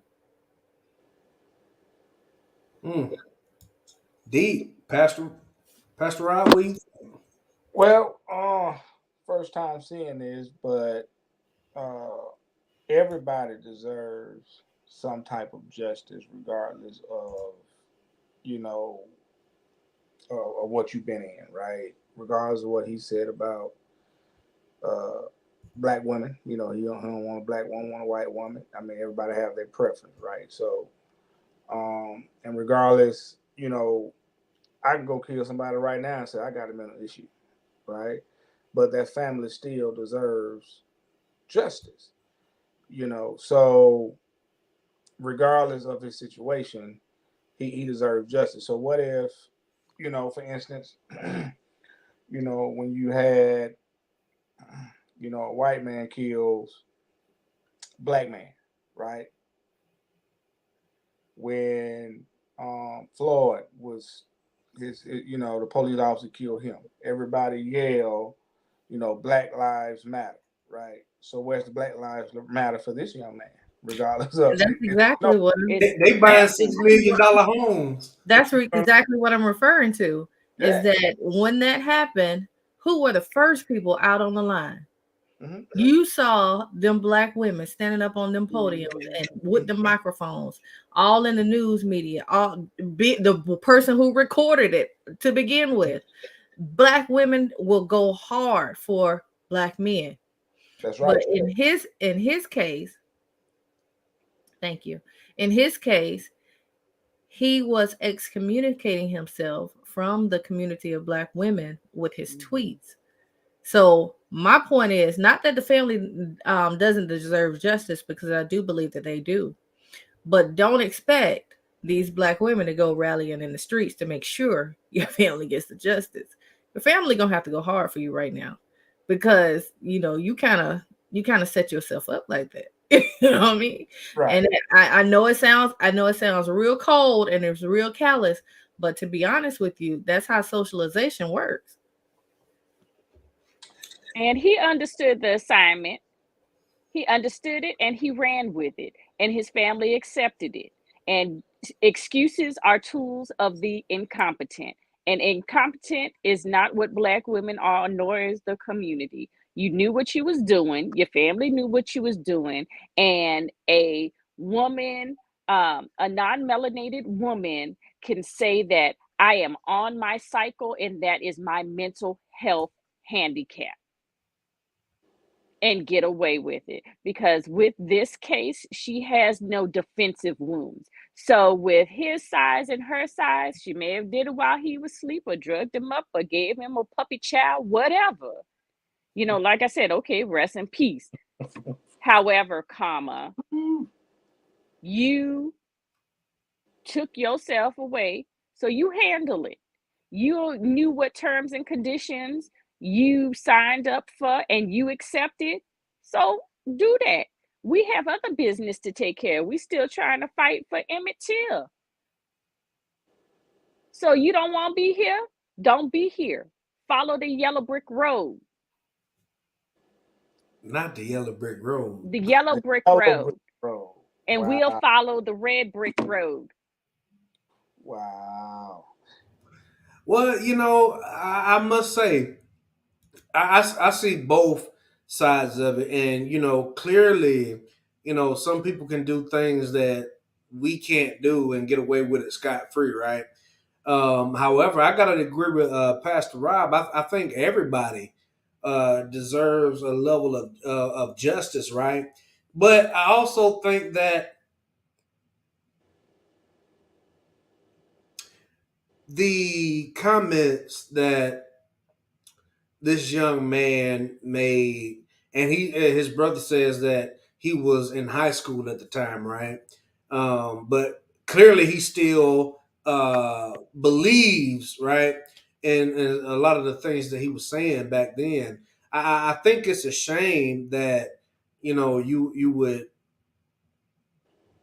Mm. Deep, Pastor Rob, Well, first time seeing this, but everybody deserves some type of justice, regardless of you know of what you've been in, right? Regardless of what he said about uh, black women, he don't want a black woman, want a white woman. I mean, everybody have their preference, right? So, and regardless, I can go kill somebody right now and say I got a mental issue, right? But that family still deserves justice, So regardless of his situation, he deserves justice. So what if, for instance, when you had, a white man kills black man, right? When Floyd was the police officer killed him. Everybody yelled, Black Lives Matter, right? So where's the Black Lives Matter for this young man, regardless of And that's no, exactly what It's they buying $6 million homes. exactly what I'm referring to. Is yeah, that when that happened, who were the first people out on the line? mm-hmm. You saw them black women standing up on them podiums and with the microphones, all in the news media, the person who recorded it to begin with. Black women will go hard for black men. That's But right. in his case, thank you. In his case, he was excommunicating himself from the community of black women with his tweets. So my point is not that the family doesn't deserve justice, because I do believe that they do, but don't expect these black women to go rallying in the streets to make sure your family gets the justice. Your family gonna have to go hard for you right now, because you kind of set yourself up like that. You know what I mean? Right. And I know it sounds real cold and it's real callous, but to be honest with you, that's how socialization works. and he understood the assignment. He understood it and he ran with it, and his family accepted it. And excuses are tools of the incompetent. And incompetent is not what black women are, nor is the community. You knew what you was doing, your family knew what you was doing, and a woman, a non-melanated woman can say that I am on my cycle and that is my mental health handicap, and get away with it, because with this case she has no defensive wounds. So with his size and her size, she may have did it while he was asleep or drugged him up or gave him a puppy child, whatever. Like I said, okay, rest in peace. However, you took yourself away, so you handle it. You knew what terms and conditions you signed up for and you accepted. So do that. We have other business to take care of. We still trying to fight for Emmett Till. So you don't want to be here? Don't be here. Follow the yellow brick road. Not the yellow brick road. The yellow The brick yellow brick road. road. And we'll Wow. follow the red brick road. Wow. Well, I must say, I see both sides of it, and clearly, some people can do things that we can't do and get away with it scot free, right? However, I gotta agree with Pastor Rob. I think everybody deserves a level of justice, right? But I also think that the comments that this young man made, and his brother says that he was in high school at the time, right? But clearly he still believes, right, and a lot of the things that he was saying back then. I think it's a shame that you would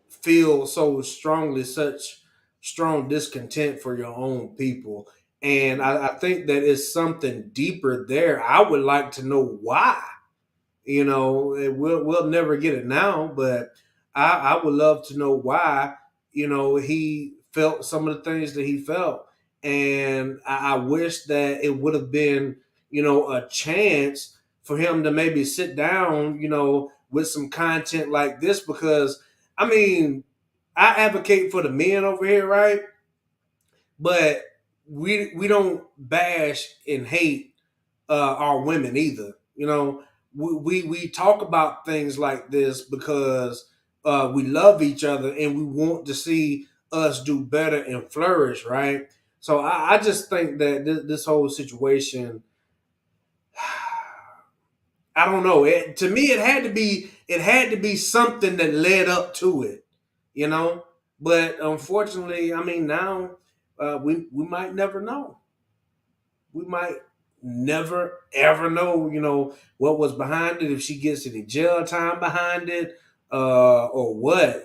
feel so strongly such strong discontent for your own people. And I think that it's something deeper there. I would like to know why. We'll never get it now, but I would love to know why. He felt some of the things that he felt, and I wish that it would have been a chance for him to maybe sit down with some content like this, because I mean I advocate for the men over here, right? But we don't bash and hate our women either. We talk about things like this because we love each other and we want to see us do better and flourish, right? So I just think that this whole situation, I don't know. To me, it had to be something that led up to it, you know. But unfortunately, I mean, now we might never know. We might never ever know, what was behind it, if she gets any jail time behind it, or what.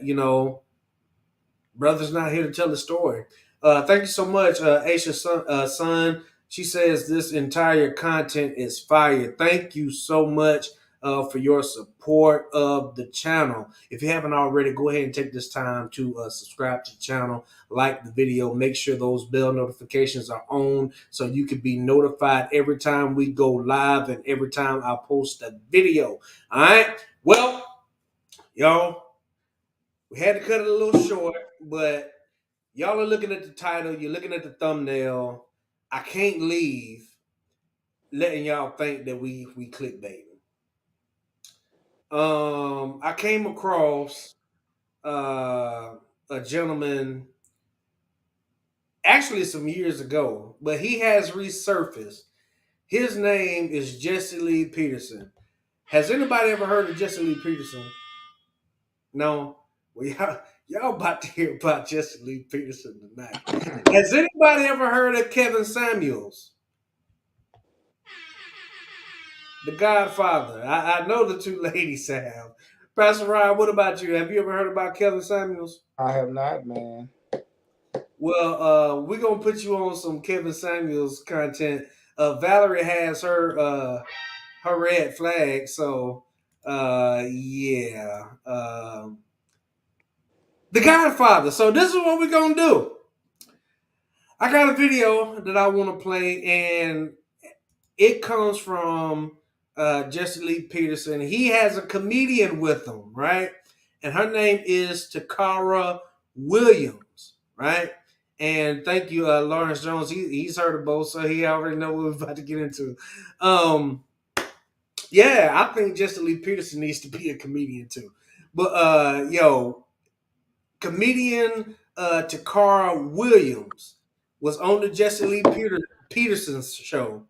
Brother's not here to tell the story. Thank you so much, Aisha's son. She says this entire content is fire. Thank you so much for your support of the channel. If you haven't already, go ahead and take this time to subscribe to the channel, like the video, make sure those bell notifications are on so you can be notified every time we go live and every time I post a video. All right. Well, y'all, we had to cut it a little short, but y'all are looking at the title, you're looking at the thumbnail. I can't leave letting y'all think that we clickbaiting. I came across a gentleman actually some years ago, but he has resurfaced. His name is Jesse Lee Peterson. Has anybody ever heard of Jesse Lee Peterson? No? Well, y'all about to hear about Jesse Lee Peterson tonight. Has anybody ever heard of Kevin Samuels? The Godfather. I know the two ladies have. Pastor Ryan, what about you? Have you ever heard about Kevin Samuels? I have not, man. Well, we're gonna put you on some Kevin Samuels content. Valerie has her red flag, so yeah. The Godfather. So this is what we're gonna do. I got a video that I want to play, and it comes from Jesse Lee Peterson. He has a comedian with him, right? And her name is Takara Williams, right? And thank you, Lawrence Jones. He's heard of both, so he already know what we're about to get into. Yeah, I think Jesse Lee Peterson needs to be a comedian too. But comedian Takara Williams was on the Jesse Lee Peterson's show,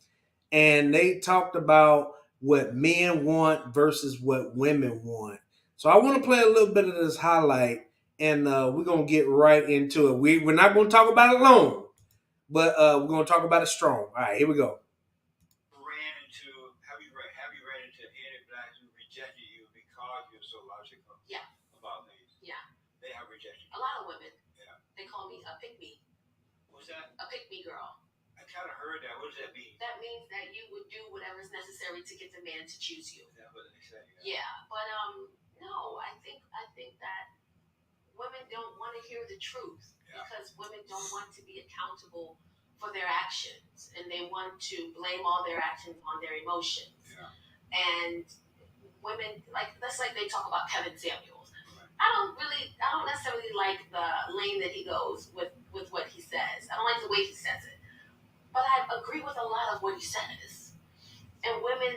and they talked about what men want versus what women want. So I want to play a little bit of this highlight, and we're gonna get right into it. We're not gonna talk about it long, but we're gonna talk about it strong. All right, here we go. Have you ran into any blacks who rejected you because you're so logical? Yeah. About things? Yeah. They have rejected you. A lot of women. Yeah. They call me a pick me. What's that? A pick me girl. I kind of heard that. What does that mean? That means that you would do whatever is necessary to get the man to choose you. Is that what they say? Yeah. But no, I think that women don't want to hear the truth, because women don't want to be accountable for their actions, and they want to blame all their actions on their emotions. Yeah. And women, that's like they talk about Kevin Samuels. Right. I don't necessarily like the lane that he goes with what he says. I don't like the way he says it. But I agree with a lot of what he says. And women,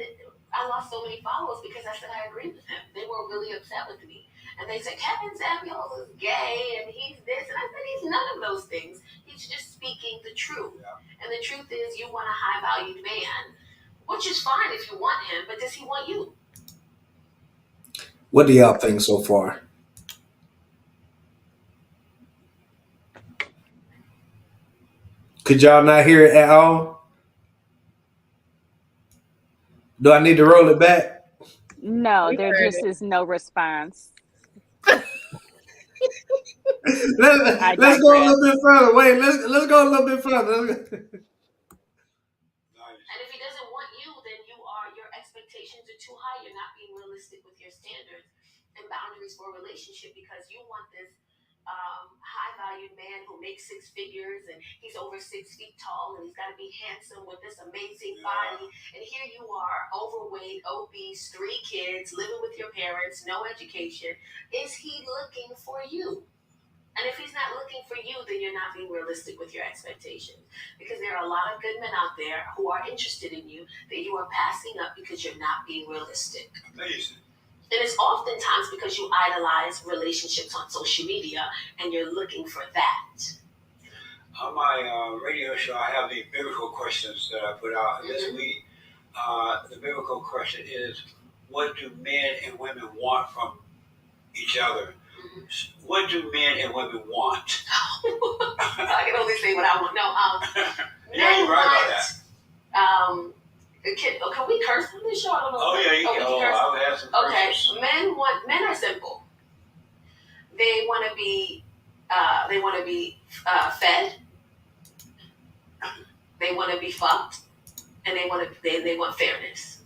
I lost so many followers because I said I agree with him. They were really upset with me. And they said, Kevin Samuels is gay and he's this. And I said, he's none of those things. He's He's just speaking the truth. Yeah. And the truth is, you want a high-valued man, which is fine if you want him, but does he want you? What do y'all think so far? Could y'all not hear it at all? Do I need to roll it back? No, We there heard just it. is no response. Let's go a digress. little bit further. Wait, let's go a little bit further. And if he doesn't want you, then your expectations are too high. You're not being realistic with your standards and boundaries for a relationship because you want this high-valued man who makes six figures and he's over 6 feet tall and he's got to be handsome with this amazing body. And here you are, overweight, obese, 3 kids, living with your parents, no education. Is he looking for you? And if he's not looking for you, then you're not being realistic with your expectations. Because there are a lot of good men out there who are interested in you that you are passing up because you're not being realistic. Amazing. And it's oftentimes because you idolize relationships on social media and you're looking for that. On my radio show, I have the biblical questions that I put out this week. The biblical question is, what do men and women want from each other? What do men and women want? I can only say what I want. No, yeah, you're right about that. Can we curse on this show? I don't know. Oh yeah, you can. I would have some curses. Okay, men are simple. They want to be fed. They want to be fucked, and they want fairness.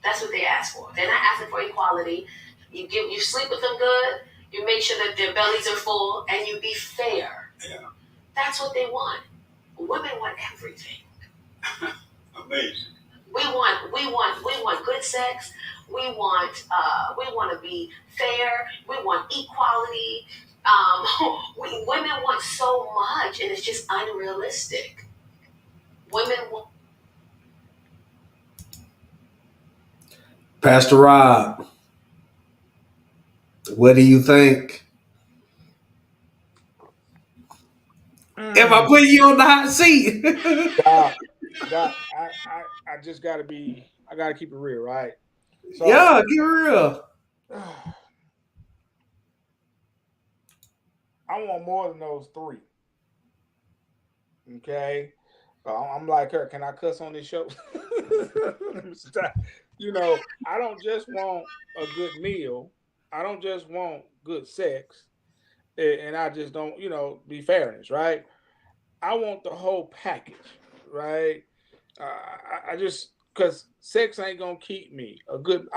That's what they ask for. They're not asking for equality. You sleep with them good. You make sure that their bellies are full, and you be fair. Yeah. That's what they want. Women want everything. Amazing. We want good sex. We want to be fair. We want equality. Women want so much, and it's just unrealistic. Women want. Pastor Rob, what do you think? Am I putting you on the hot seat? I just gotta keep it real, right? So, yeah, get real. I want more than those 3. Okay, I'm like her. Can I cuss on this show? You know, I don't just want a good meal. I don't just want good sex, and I just don't, be fairness, right? I want the whole package, right? I just because sex ain't gonna keep me a good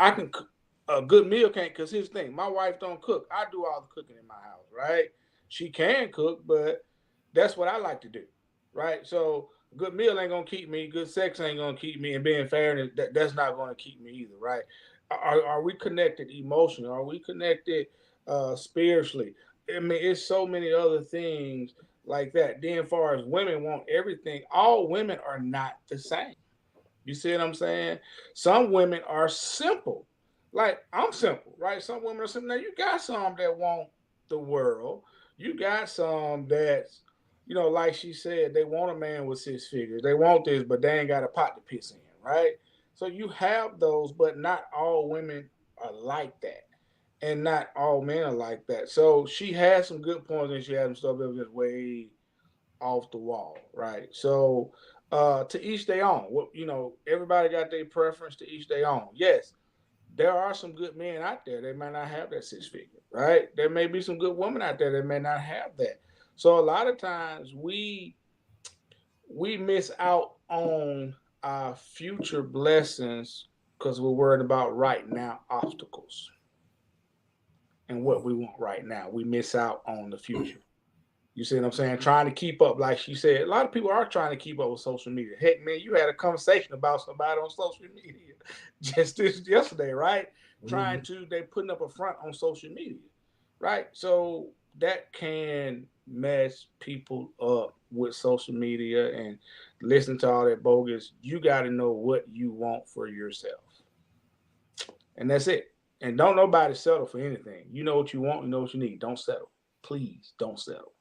meal can't. Because here's the thing, my wife don't cook. I do all the cooking in my house, right? She can cook, but that's what I like to do, right? So a good meal ain't gonna keep me. Good sex ain't gonna keep me, and being fair, that's not gonna keep me either, right? Are we connected emotionally? Are we connected spiritually? I mean, it's so many other things like that. Then, as far as women want everything, all women are not the same. You see what I'm saying? Some women are simple. Like I'm simple, right? Some women are simple. Now you got some that want the world. You got some that's, like she said, they want a man with 6 figures. They want this, but they ain't got a pot to piss in, right? So you have those, but not all women are like that. And not all men are like that. So she had some good points and she had some stuff that was just way off the wall, right? So to each their own. Well, everybody got their preference, to each their own. Yes, there are some good men out there that may not have that 6 figure, right? There may be some good women out there that may not have that. So a lot of times we miss out on our future blessings because we're worried about right now obstacles and what we want right now. We miss out on the future. You see what I'm saying? Trying to keep up, like she said. A lot of people are trying to keep up with social media. Heck, man, you had a conversation about somebody on social media just yesterday, right? They putting up a front on social media, right? So that can mess people up with social media and listen to all that bogus. You got to know what you want for yourself, and that's it. And don't nobody settle for anything. You know what you want. You know what you need. Don't settle. Please don't settle.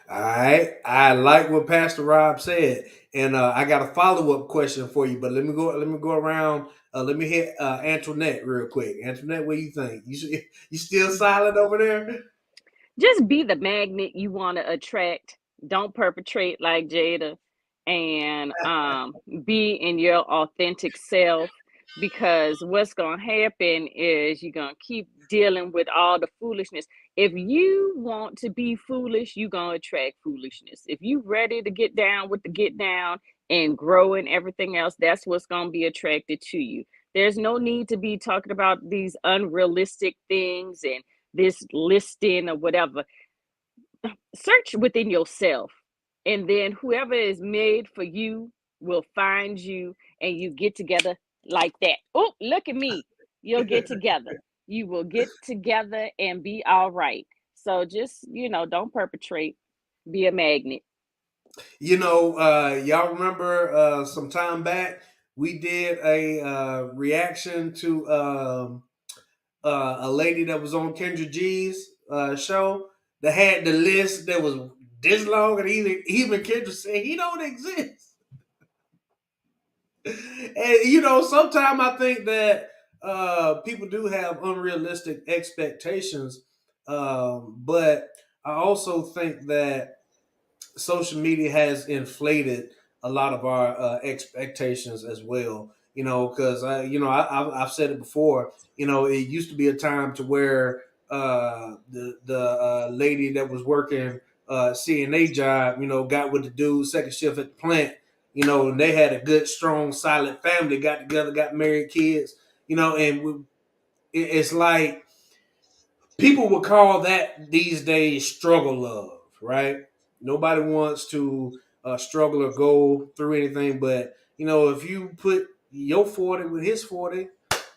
All right, I like what Pastor Rob said, and I got a follow up question for you. But let me go. Let me go around. Let me hit Antoinette real quick. Antoinette, what do you think? You still silent over there? Just be the magnet you want to attract. Don't perpetrate like Jada, and be in your authentic self, because what's going to happen is you're going to keep dealing with all the foolishness. If you want to be foolish, you're going to attract foolishness. If you ready to get down with the get down and grow and everything else, that's what's going to be attracted to you. There's no need to be talking about these unrealistic things and this listing or whatever. Search within yourself, and then whoever is made for you will find you, and you get together like that. Oh, look at me. You'll get together. You will get together and be all right. So just, don't perpetrate. Be a magnet. Y'all remember some time back we did a reaction to a lady that was on Kendra G's show that had the list that was this long, and even Kendra said he don't exist. And sometimes I think that people do have unrealistic expectations, but I also think that social media has inflated a lot of our expectations as well. Because I've said it before. It used to be a time to where the lady that was working CNA job, got with the dude second shift at the plant. And they had a good, strong, silent family. Got together, got married, kids. And it's like people would call that these days struggle love, right? Nobody wants to struggle or go through anything, but if you put your 40 with his 40,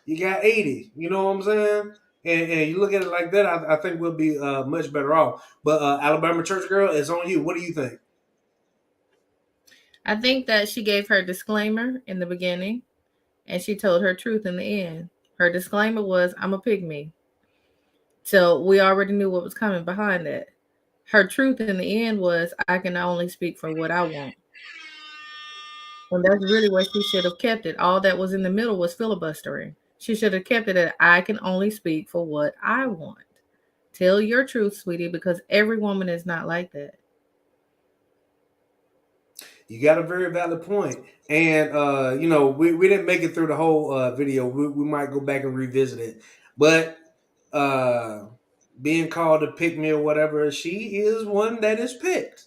you got 80. You know what I'm saying? And you look at it like that, I think we'll be much better off. But Alabama Church Girl, it's on you. What do you think? I think that she gave her disclaimer in the beginning and she told her truth in the end. Her disclaimer was, I'm a pygmy. So we already knew what was coming behind that. Her truth in the end was, I can only speak for what I want. And that's really where she should have kept it. All that was in the middle was filibustering. She should have kept it at, I can only speak for what I want. Tell your truth, sweetie, because every woman is not like that. You got a very valid point. And, we didn't make it through the whole video. We might go back and revisit it. But being called a pick me or whatever, she is one that is picked.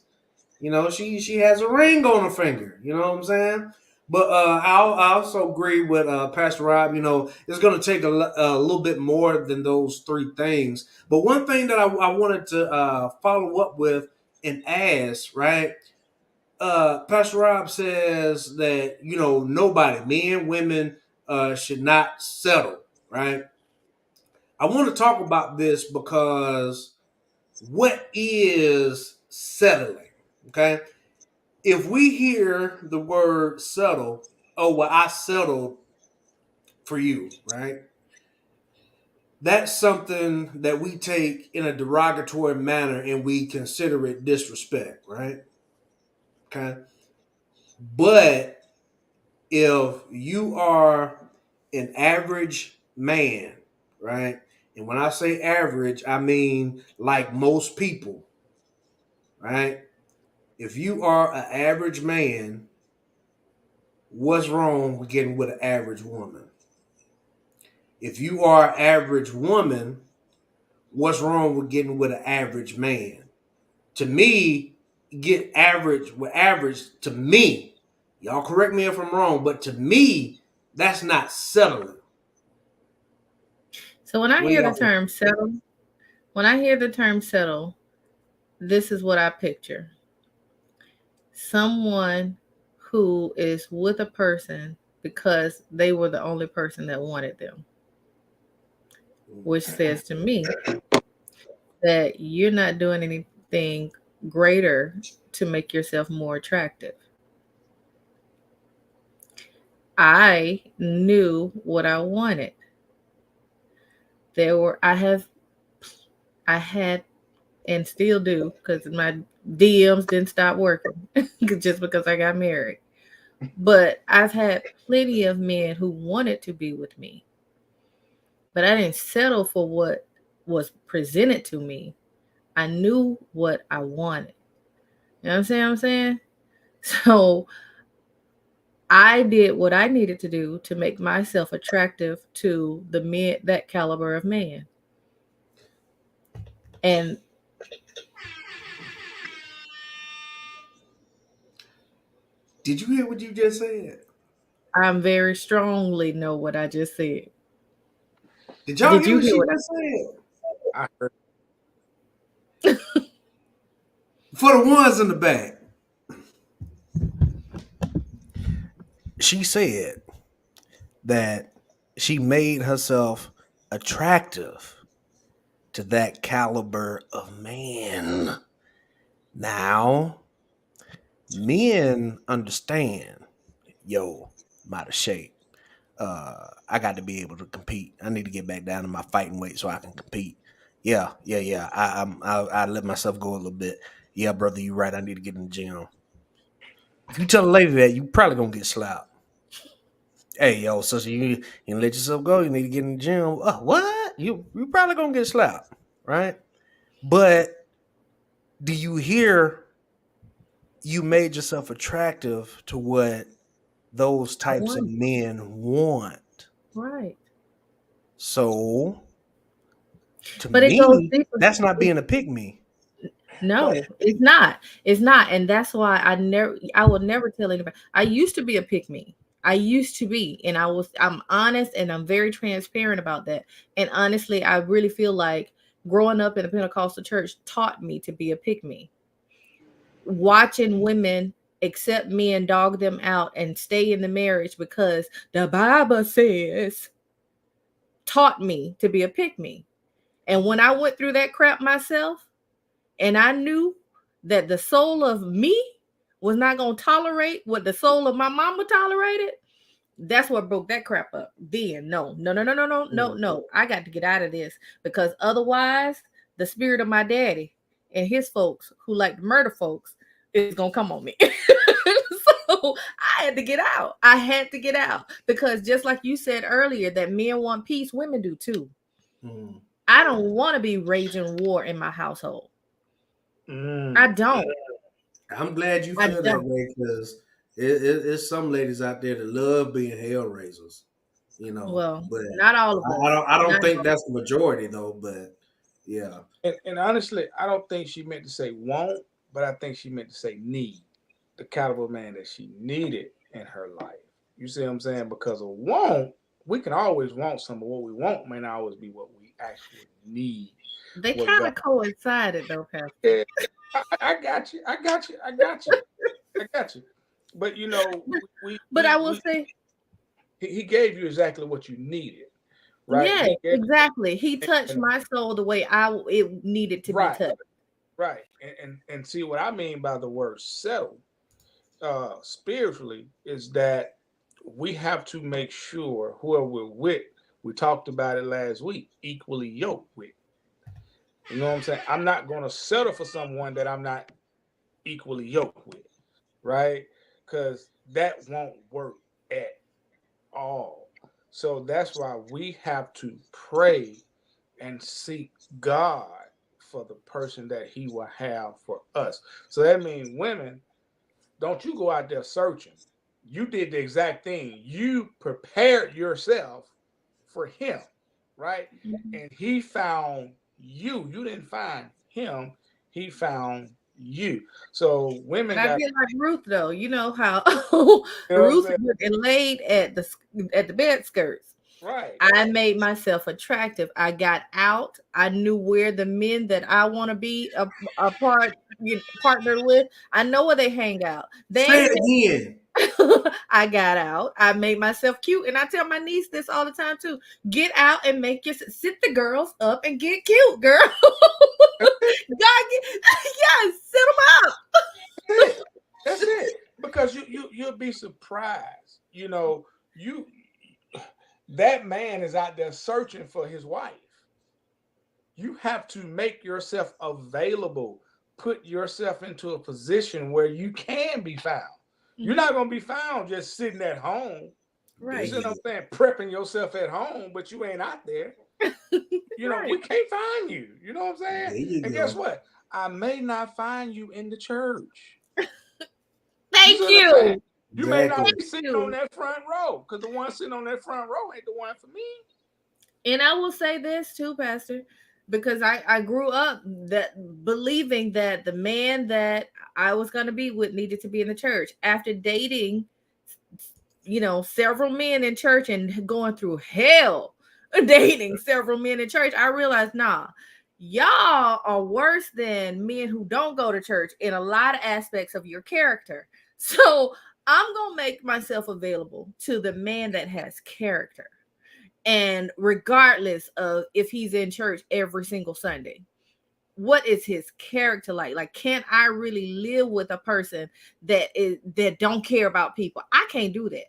She has a ring on her finger. You know what I'm saying? But I also agree with Pastor Rob. It's going to take a little bit more than those three things. But one thing that I wanted to follow up with and ask, right? Pastor Rob says that nobody, men, women, should not settle. Right? I want to talk about this because what is settling? Okay, if we hear the word settle, oh well, I settled for you, right? That's something that we take in a derogatory manner and we consider it disrespect, right? Okay, but if you are an average man, right? And when I say average, I mean like most people, right? If you are an average man, what's wrong with getting with an average woman? If you are an average woman, what's wrong with getting with an average man? To me, get average with average, to me, y'all correct me if I'm wrong, but to me, that's not settling. So when I What do hear the y'all think? term settle, this is what I picture. Someone who is with a person because they were the only person that wanted them, which says to me that you're not doing anything greater to make yourself more attractive. I knew what I wanted. I had and still do because my DMs didn't stop working just because I got married. But I've had plenty of men who wanted to be with me, but I didn't settle for what was presented to me. I knew what I wanted. You know what I'm saying? So I did what I needed to do to make myself attractive to the men, that caliber of man. And Did you hear what you just said? I'm very strongly know what I just said. Did y'all Did hear you what hear she what just said? I heard. For the ones in the back, she said that she made herself attractive to that caliber of man. Now, men understand, yo, I'm out of shape. I got to be able to compete. I need to get back down to my fighting weight so I can compete. Yeah. I let myself go a little bit. Yeah, brother, you right. I need to get in the gym. If you tell a lady that, you probably gonna get slapped. Hey, yo, sister, you let yourself go. You need to get in the gym. What? You probably gonna get slapped, right? But do you hear? You made yourself attractive to what those I types of want. men want. Right. So to But it goes me, deeper. that's not being a pick me. But No, it's not. It's not. And that's why I will never tell anybody. I used to be a pick me. I used to be, and I'm honest and I'm very transparent about that. And honestly, I really feel like growing up in a Pentecostal church taught me to be a pick me. Watching women accept men, dog them out, and stay in the marriage because the Bible says taught me to be a pick me. And when I went through that crap myself, and I knew that the soul of me was not going to tolerate what the soul of my mama tolerated, that's what broke that crap up. Then, no. I got to get out of this because otherwise, the spirit of my daddy and his folks who like to murder folks is going to come on me. So I had to get out. I had to get out because just like you said earlier, that men want peace, women do too. Mm. I don't want to be raging war in my household. I don't. I'm glad you I feel that don't. way because it's some ladies out there that love being hell raisers, Well, But not all of I us. don't I don't Not think all. that's the majority though. But yeah, and honestly, I don't think she meant to say won't, but I think she meant to say need. The caliber man that she needed in her life. You see what I'm saying? Because of want, we can always want some, but what we want may not always be what we actually need. They What kind God? of coincided though, Pastor. Yeah, I got you. I got you. I got you. I got you. But you know, But I will say, he gave you exactly what you needed, right? yes, He gave exactly. He touched and my soul the way it needed to be right, touched. right. And see what I mean by the word settle, spiritually is that we have to make sure whoever we're with, we talked about it last week, equally yoked with. You know what I'm saying? I'm not going to settle for someone that I'm not equally yoked with, right? Because that won't work at all. So that's why we have to pray and seek God for the person that He will have for us. So that means women, don't you go out there searching. You did the exact thing. You prepared yourself for him, right? And he found you. You didn't find him. He found you. So But women I got, feel like Ruth though. You know how you know what I'm Ruth saying? went and laid at the bed skirts. Right. I made myself attractive. I got out. I knew where the men that I want to be a partner with. I know where they hang out. They say ain't. it again. I got out. I made myself cute, and I tell my niece this all the time too. Get out and make your sit the girls up and get cute, girl. God, yes, sit them up. That's it. That's it. Because you'll be surprised. You know, you that man is out there searching for his wife. you have to make yourself available, put yourself into a position where you can be found. You're not going to be found just sitting at home. You Right. see what I'm saying? Prepping yourself at home, but you ain't out there. You know, Right. we can't find you. You know what I'm saying? There you And go. guess what? I may not find you in the church. You see Thank what I'm saying? you. You may not Exactly. be sitting You. on that front row because the one sitting on that front row ain't the one for me. And I will say this too, Pastor, because I grew up that believing that the man that I was going to be with needed to be in the church. After dating, several men in church and going through hell dating several men in church, I realized, nah, y'all are worse than men who don't go to church in a lot of aspects of your character. So I'm going to make myself available to the man that has character. And regardless of if he's in church every single Sunday, what is his character like? Like, can I really live with a person that don't care about people? I can't do that.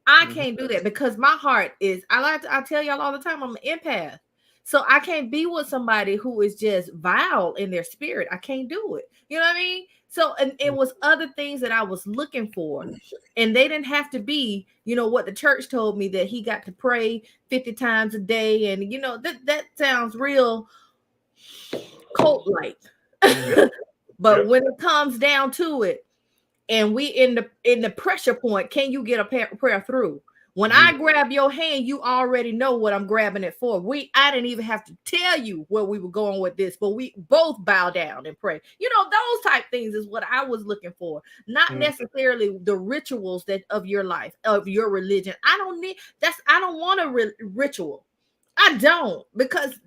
I can't do that because my heart is, I tell y'all all the time, I'm an empath. So I can't be with somebody who is just vile in their spirit. I can't do it. You know what I mean? So, and it was other things that I was looking for. And they didn't have to be, what the church told me, that he got to pray 50 times a day. And, that sounds real cult like. But when it comes down to it, and we in the pressure point, can you get a prayer through? When I grab your hand, you already know what I'm grabbing it for. I didn't even have to tell you where we were going with this, but we both bow down and pray. Those type things is what I was looking for, not necessarily the rituals that of your life, of your religion. I don't want a ritual. I don't, because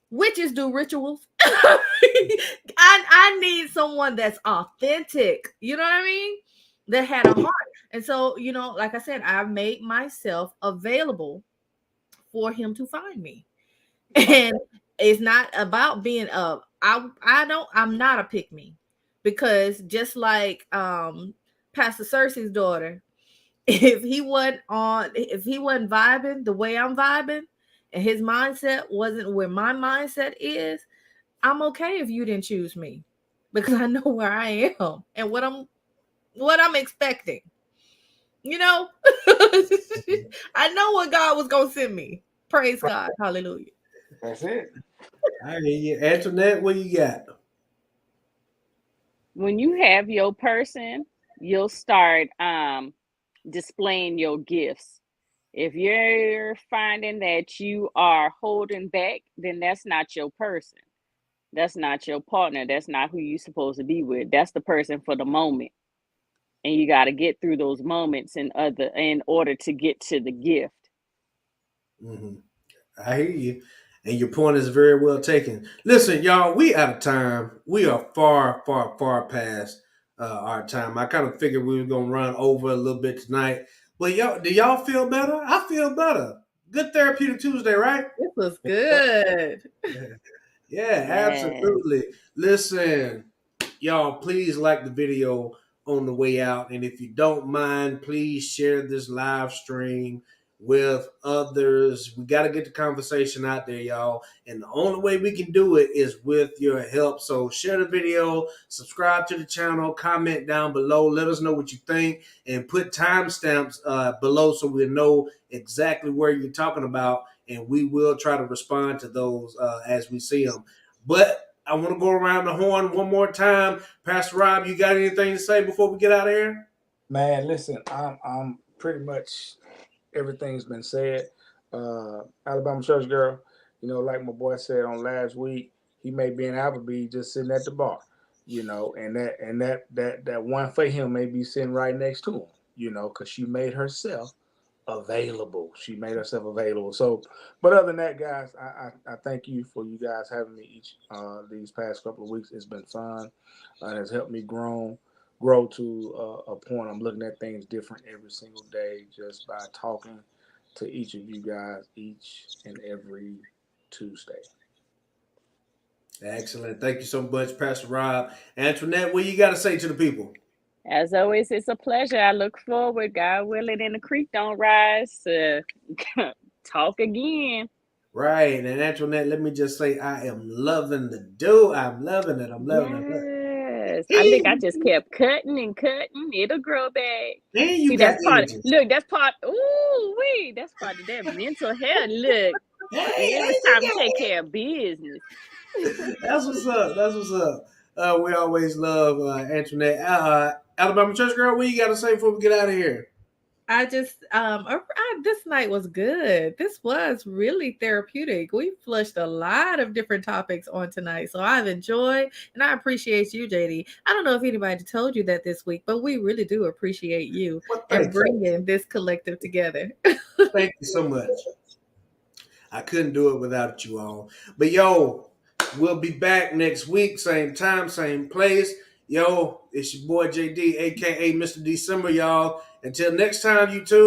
witches do rituals. I need someone that's authentic. You know what I mean? That had a heart. And so, like I said, I made myself available for him to find me. And it's not about being I'm not a pick me, because just like Pastor Cersei's daughter, if he wasn't vibing the way I'm vibing, and his mindset wasn't where my mindset is, I'm okay if you didn't choose me, because I know where I am and what I'm expecting. I know what God was gonna send me. Praise God. Hallelujah. That's it. I hear you. Antoinette, what you got? When you have your person, you'll start displaying your gifts. If you're finding that you are holding back, then that's not your person. That's not your partner. That's not who you're supposed to be with. That's the person for the moment. And you got to get through those moments in order to get to the gift. Mm-hmm. I hear you. And your point is very well taken. Listen, y'all, we out of time. We are far, far, far past our time. I kind of figured we were going to run over a little bit tonight. But do y'all feel better? I feel better. Good Therapeutic Tuesday, right? This was good. Yeah, Yes. absolutely. Listen, y'all, please like the video on the way out. And if you don't mind, please share this live stream with others. We got to get the conversation out there, y'all. And the only way we can do it is with your help. So share the video, subscribe to the channel, comment down below. Let us know what you think, and put timestamps below so we know exactly where you're talking about. And we will try to respond to those as we see them. But I want to go around the horn one more time. Pastor Rob, you got anything to say before we get out of here? Man, listen, I'm pretty much everything's been said. Alabama church girl, like my boy said on last week, he may be in Applebee's just sitting at the bar, and that one for him may be sitting right next to him, because she made herself available. She made herself available. So, but other than that, guys, I thank you for you guys having me each these past couple of weeks. It's been fun. It has helped me grow to a point. I'm looking at things different every single day just by talking to each of you guys each and every Tuesday. Excellent. Thank you so much, Pastor Rob. Antoinette, what you got to say to the people? As always, it's a pleasure. I look forward, God willing, and the creek don't rise, to talk again. Right. And Antoinette, let me just say, I am loving the do. I'm loving it. I'm loving it. Yes. I think I And just kept cutting and cutting. It'll grow back. you See, got that's part of, energy. look, that's part, ooh, wee, that's part of that mental health. Look, it was time to take care of business. That's what's up. That's what's up. We always love Antoinette. Alabama Church Girl, what you got to say before we get out of here? I just this night was good. This was really therapeutic. We flushed a lot of different topics on tonight, so I've enjoyed and I appreciate you, JD. I don't know if anybody told you that this week, but we really do appreciate you Well, and thank you. bringing this collective together. Thank you so much. I couldn't do it without you all. But yo, we'll be back next week, same time, same place. Yo, it's your boy JD, aka Mr. December, y'all. Until next time, you two.